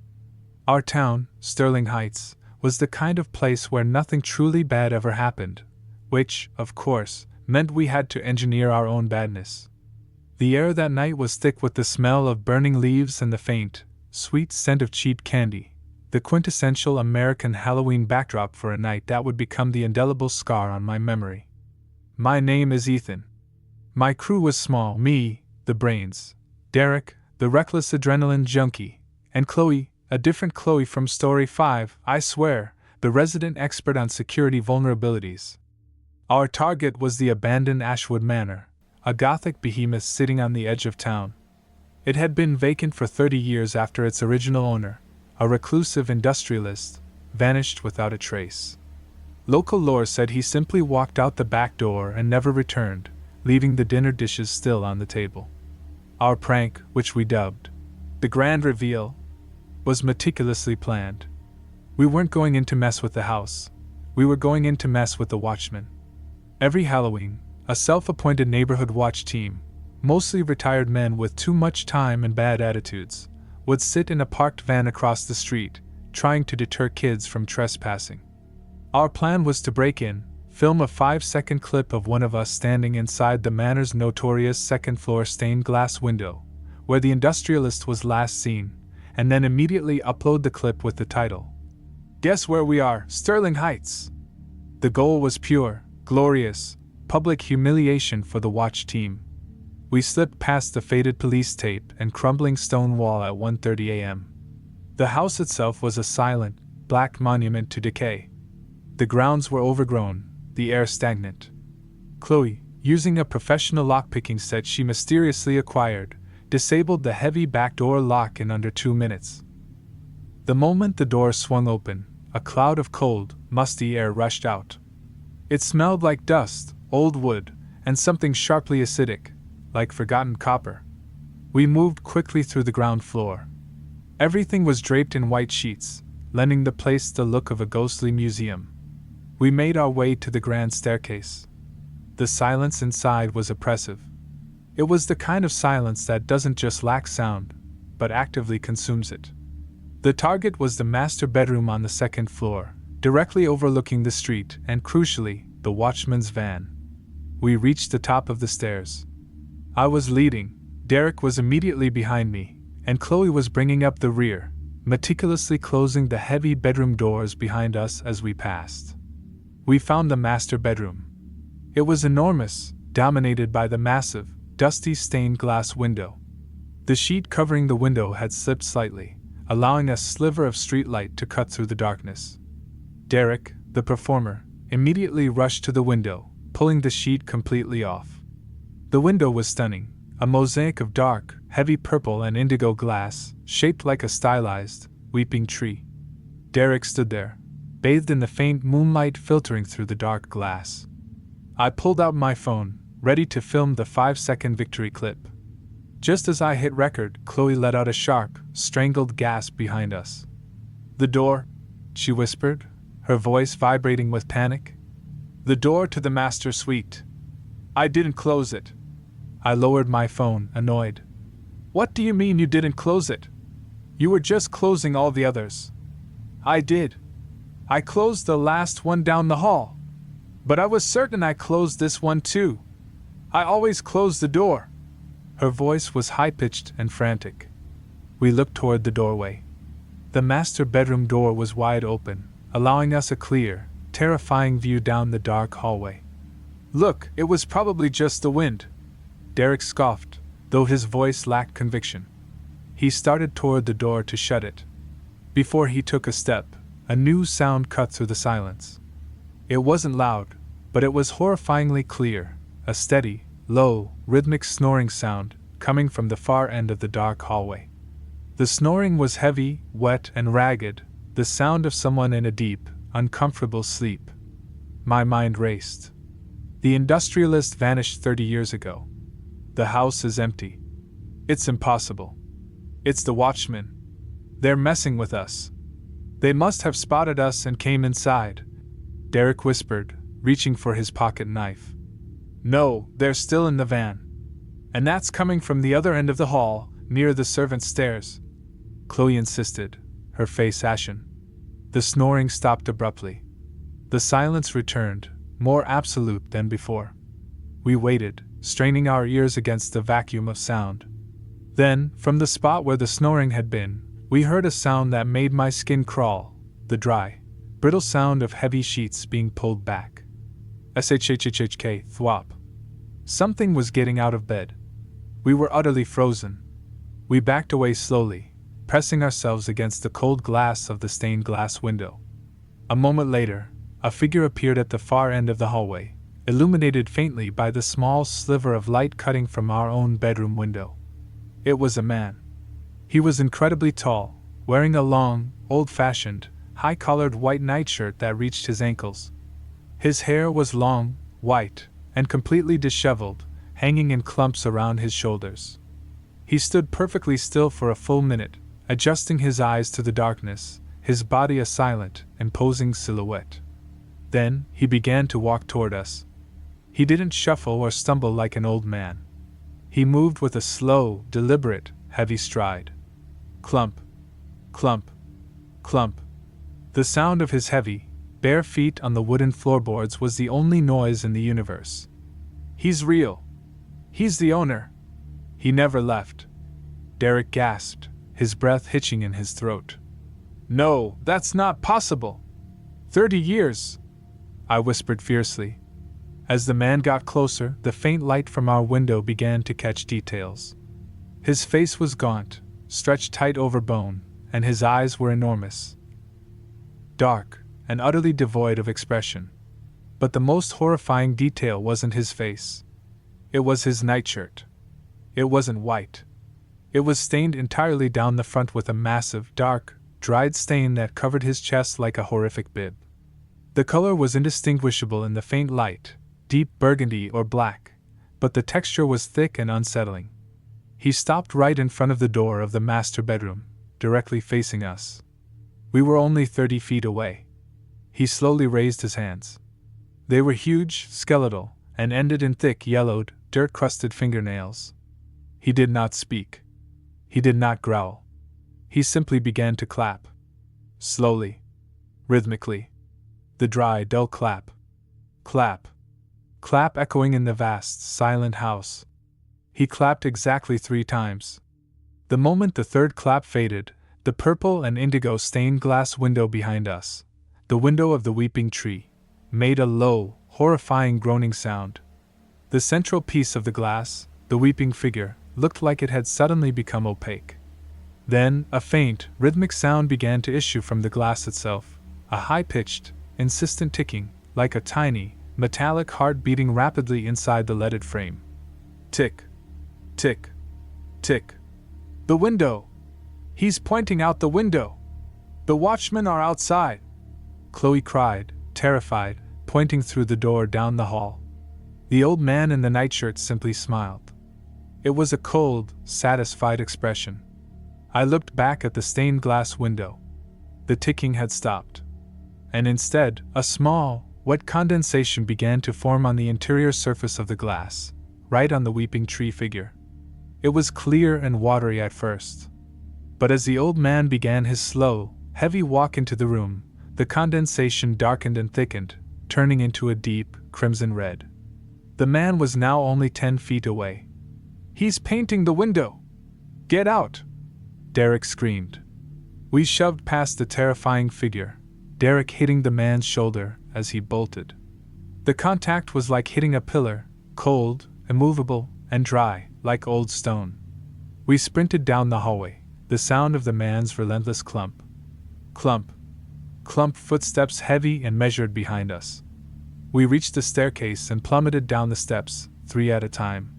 Our town, Sterling Heights, was the kind of place where nothing truly bad ever happened, which, of course, meant we had to engineer our own badness. The air that night was thick with the smell of burning leaves and the faint, sweet scent of cheap candy, the quintessential American Halloween backdrop for a night that would become the indelible scar on my memory. My name is Ethan. My crew was small, me, the brains, Derek, the reckless adrenaline junkie, and Chloe, a different Chloe from Story 5, I swear, the resident expert on security vulnerabilities. Our target was the abandoned Ashwood Manor, a Gothic behemoth sitting on the edge of town. It had been vacant for 30 years after its original owner, a reclusive industrialist, vanished without a trace. Local lore said he simply walked out the back door and never returned, leaving the dinner dishes still on the table. Our prank, which we dubbed the Grand Reveal, was meticulously planned. We weren't going in to mess with the house. We were going in to mess with the watchmen. Every Halloween, a self-appointed neighborhood watch team, mostly retired men with too much time and bad attitudes, would sit in a parked van across the street, trying to deter kids from trespassing. Our plan was to break in, film a 5-second clip of one of us standing inside the manor's notorious second-floor stained glass window, where the industrialist was last seen, and then immediately upload the clip with the title, "Guess where we are, Sterling Heights." The goal was pure, glorious, public humiliation for the watch team. We slipped past the faded police tape and crumbling stone wall at 1:30 a.m. The house itself was a silent, black monument to decay. The grounds were overgrown, the air stagnant. Chloe, using a professional lockpicking set she mysteriously acquired, disabled the heavy back door lock in under 2 minutes. The moment the door swung open, a cloud of cold, musty air rushed out. It smelled like dust, old wood, and something sharply acidic, like forgotten copper. We moved quickly through the ground floor. Everything was draped in white sheets, lending the place the look of a ghostly museum. We made our way to the grand staircase. The silence inside was oppressive. It was the kind of silence that doesn't just lack sound, but actively consumes it. The target was the master bedroom on the second floor, directly overlooking the street and, crucially, the watchman's van. We reached the top of the stairs. I was leading, Derek was immediately behind me, and Chloe was bringing up the rear, meticulously closing the heavy bedroom doors behind us as we passed. We found the master bedroom. It was enormous, dominated by the massive, dusty stained glass window. The sheet covering the window had slipped slightly, allowing a sliver of streetlight to cut through the darkness. Derek, the performer, immediately rushed to the window, pulling the sheet completely off. The window was stunning, a mosaic of dark, heavy purple and indigo glass, shaped like a stylized, weeping tree. Derek stood there, bathed in the faint moonlight filtering through the dark glass. I pulled out my phone, ready to film the 5-second victory clip. Just as I hit record, Chloe let out a sharp, strangled gasp behind us. "The door," she whispered, her voice vibrating with panic. "The door to the master suite. I didn't close it." I lowered my phone, annoyed. "What do you mean you didn't close it? You were just closing all the others." "I did. I closed the last one down the hall. But I was certain I closed this one too. I always close the door." Her voice was high-pitched and frantic. We looked toward the doorway. The master bedroom door was wide open, allowing us a clear, terrifying view down the dark hallway. "Look, it was probably just the wind," Derek scoffed, though his voice lacked conviction. He started toward the door to shut it. Before he took a step, a new sound cut through the silence. It wasn't loud, but it was horrifyingly clear, a steady, low, rhythmic snoring sound coming from the far end of the dark hallway. The snoring was heavy, wet, and ragged, the sound of someone in a deep, uncomfortable sleep. My mind raced. The industrialist vanished 30 years ago. The house is empty. It's impossible. It's the watchmen. They're messing with us. They must have spotted us and came inside, Derek whispered, reaching for his pocket knife. "No, they're still in the van. And that's coming from the other end of the hall, near the servants' stairs," Chloe insisted, her face ashen. The snoring stopped abruptly. The silence returned, more absolute than before. We waited, straining our ears against the vacuum of sound. Then, from the spot where the snoring had been, we heard a sound that made my skin crawl, the dry, brittle sound of heavy sheets being pulled back. 𝒍𝒆𝒂𝒓. Something was getting out of bed. We were utterly frozen. We backed away slowly, pressing ourselves against the cold glass of the stained glass window. A moment later, a figure appeared at the far end of the hallway, illuminated faintly by the small sliver of light cutting from our own bedroom window. It was a man. He was incredibly tall, wearing a long, old-fashioned, high-collared white nightshirt that reached his ankles. His hair was long, white, and completely disheveled, hanging in clumps around his shoulders. He stood perfectly still for a full minute, adjusting his eyes to the darkness, his body a silent, imposing silhouette. Then, he began to walk toward us. He didn't shuffle or stumble like an old man. He moved with a slow, deliberate, heavy stride. Clump, clump, clump. The sound of his heavy, bare feet on the wooden floorboards was the only noise in the universe. "He's real. He's the owner. He never left," Derek gasped, his breath hitching in his throat. "No, that's not possible. 30 years!" I whispered fiercely. As the man got closer, the faint light from our window began to catch details. His face was gaunt, stretched tight over bone, and his eyes were enormous, dark, and utterly devoid of expression. But the most horrifying detail wasn't his face. It was his nightshirt. It wasn't white. It was stained entirely down the front with a massive, dark, dried stain that covered his chest like a horrific bib. The color was indistinguishable in the faint light, deep burgundy or black, but the texture was thick and unsettling. He stopped right in front of the door of the master bedroom, directly facing us. We were only 30 feet away. He slowly raised his hands. They were huge, skeletal, and ended in thick, yellowed, dirt-crusted fingernails. He did not speak. He did not growl. He simply began to clap. Slowly. Rhythmically. The dry, dull clap. Clap. Clap echoing in the vast, silent house. He clapped exactly 3 times. The moment the third clap faded, the purple and indigo stained glass window behind us, the window of the weeping tree, made a low, horrifying groaning sound. The central piece of the glass, the weeping figure looked like it had suddenly become opaque. Then, a faint, rhythmic sound began to issue from the glass itself, a high-pitched, insistent ticking, like a tiny, metallic heart beating rapidly inside the leaded frame. Tick, tick, tick. The window! He's pointing out the window! The watchmen are outside! Chloe cried, terrified, pointing through the door down the hall. The old man in the nightshirt simply smiled. It was a cold, satisfied expression. I looked back at the stained glass window. The ticking had stopped. And instead, a small, wet condensation began to form on the interior surface of the glass, right on the weeping tree figure. It was clear and watery at first. But as the old man began his slow, heavy walk into the room, the condensation darkened and thickened, turning into a deep, crimson red. The man was now only 10 feet away. "He's painting the window! Get out!" Derek screamed. We shoved past the terrifying figure, Derek hitting the man's shoulder as he bolted. The contact was like hitting a pillar, cold, immovable, and dry, like old stone. We sprinted down the hallway, the sound of the man's relentless clump. Clump. Clump footsteps heavy and measured behind us. We reached the staircase and plummeted down the steps, 3 at a time.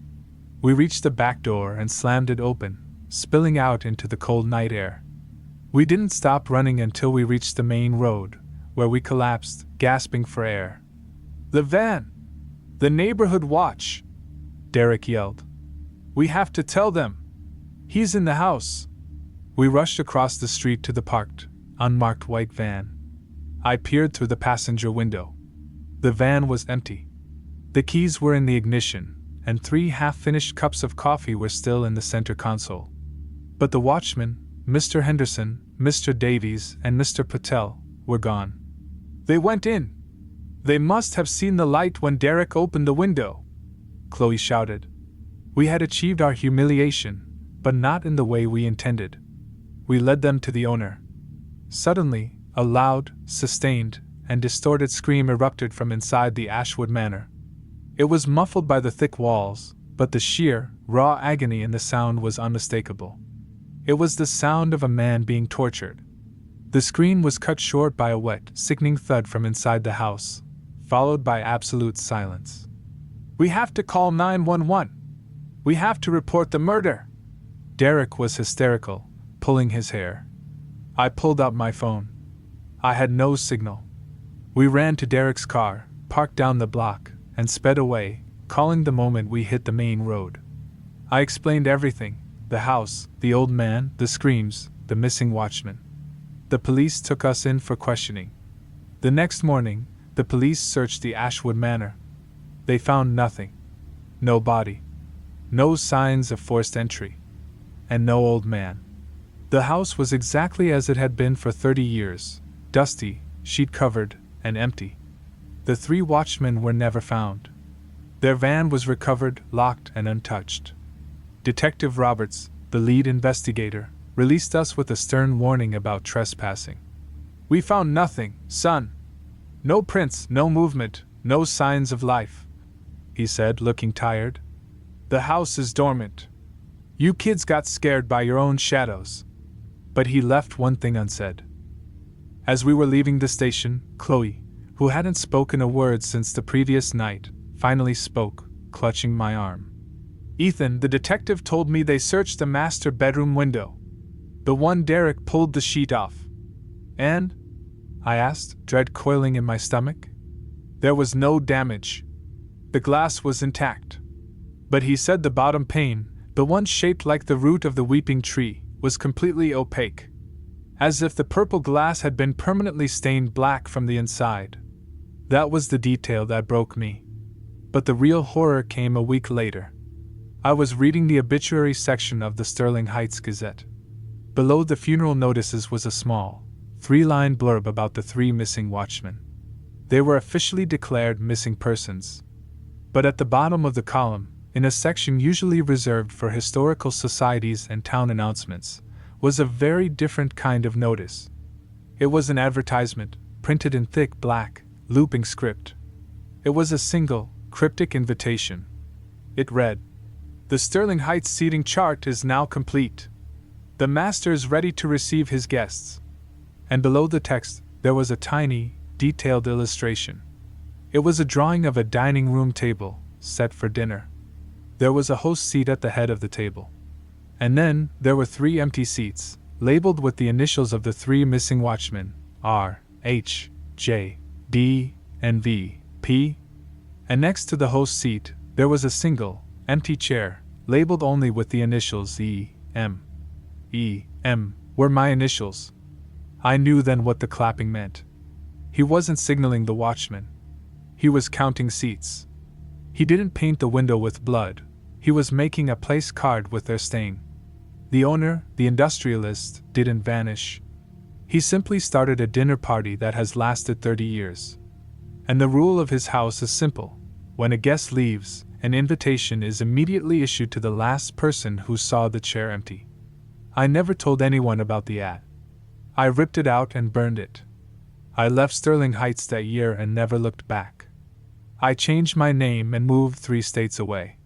We reached the back door and slammed it open, spilling out into the cold night air. We didn't stop running until we reached the main road, where we collapsed, gasping for air. "The van! The neighborhood watch!" Derek yelled. "We have to tell them! He's in the house!" We rushed across the street to the parked, unmarked white van. I peered through the passenger window. The van was empty. The keys were in the ignition, and 3 half-finished cups of coffee were still in the center console. But the watchmen, Mr. Henderson, Mr. Davies, and Mr. Patel, were gone. "They went in! They must have seen the light when Derek opened the window!" Chloe shouted. We had achieved our humiliation, but not in the way we intended. We led them to the owner. Suddenly, a loud, sustained, and distorted scream erupted from inside the Ashwood Manor. It was muffled by the thick walls, but the sheer, raw agony in the sound was unmistakable. It was the sound of a man being tortured. The scream was cut short by a wet, sickening thud from inside the house, followed by absolute silence. "We have to call 911! We have to report the murder!" Derek was hysterical, pulling his hair. I pulled out my phone. I had no signal. We ran to Derek's car, parked down the block, and sped away, calling the moment we hit the main road. I explained everything: the house, the old man, the screams, the missing watchman. The police took us in for questioning. The next morning, the police searched the Ashwood Manor. They found nothing. No body. No signs of forced entry. And no old man. The house was exactly as it had been for 30 years, dusty, sheet-covered, and empty. The 3 watchmen were never found. Their van was recovered, locked, and untouched. Detective Roberts, the lead investigator, released us with a stern warning about trespassing. "We found nothing, son. No prints, no movement, no signs of life," he said, looking tired. "The house is dormant. You kids got scared by your own shadows." But he left one thing unsaid. As we were leaving the station, Chloe, who hadn't spoken a word since the previous night, finally spoke, clutching my arm. "Ethan, the detective told me they searched the master bedroom window. The one Derek pulled the sheet off." "And?" I asked, dread coiling in my stomach. "There was no damage. The glass was intact. But he said the bottom pane, the one shaped like the root of the weeping tree, was completely opaque. As if the purple glass had been permanently stained black from the inside." That was the detail that broke me. But the real horror came a week later. I was reading the obituary section of the Sterling Heights Gazette. Below the funeral notices was a small, 3-line blurb about the 3 missing watchmen. They were officially declared missing persons. But at the bottom of the column, in a section usually reserved for historical societies and town announcements, was a very different kind of notice. It was an advertisement, printed in thick black, looping script. It was a single, cryptic invitation. It read, The Sterling Heights seating chart is now complete. The master is ready to receive his guests. And below the text, there was a tiny, detailed illustration. It was a drawing of a dining room table, set for dinner. There was a host seat at the head of the table. And then, there were 3 empty seats, labeled with the initials of the 3 missing watchmen, R, H, J, D, and V, P. And next to the host seat, there was a single, empty chair, labeled only with the initials E, M. E, M were my initials. I knew then what the clapping meant. He wasn't signaling the watchman. He was counting seats. He didn't paint the window with blood. He was making a place card with their stain. The owner, the industrialist, didn't vanish. He simply started a dinner party that has lasted 30 years. And the rule of his house is simple. When a guest leaves, an invitation is immediately issued to the last person who saw the chair empty. I never told anyone about the ad. I ripped it out and burned it. I left Sterling Heights that year and never looked back. I changed my name and moved 3 states away.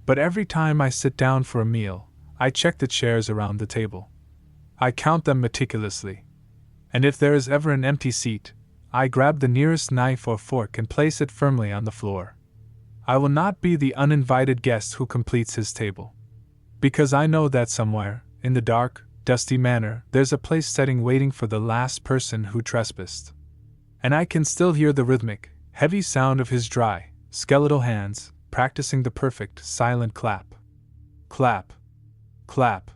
But every time I sit down for a meal, I check the chairs around the table. I count them meticulously. And if there is ever an empty seat, I grab the nearest knife or fork and place it firmly on the floor. I will not be the uninvited guest who completes his table. Because I know that somewhere, in the dark, dusty manor, there's a place setting waiting for the last person who trespassed. And I can still hear the rhythmic, heavy sound of his dry, skeletal hands, practicing the perfect, silent clap. Clap. Clap.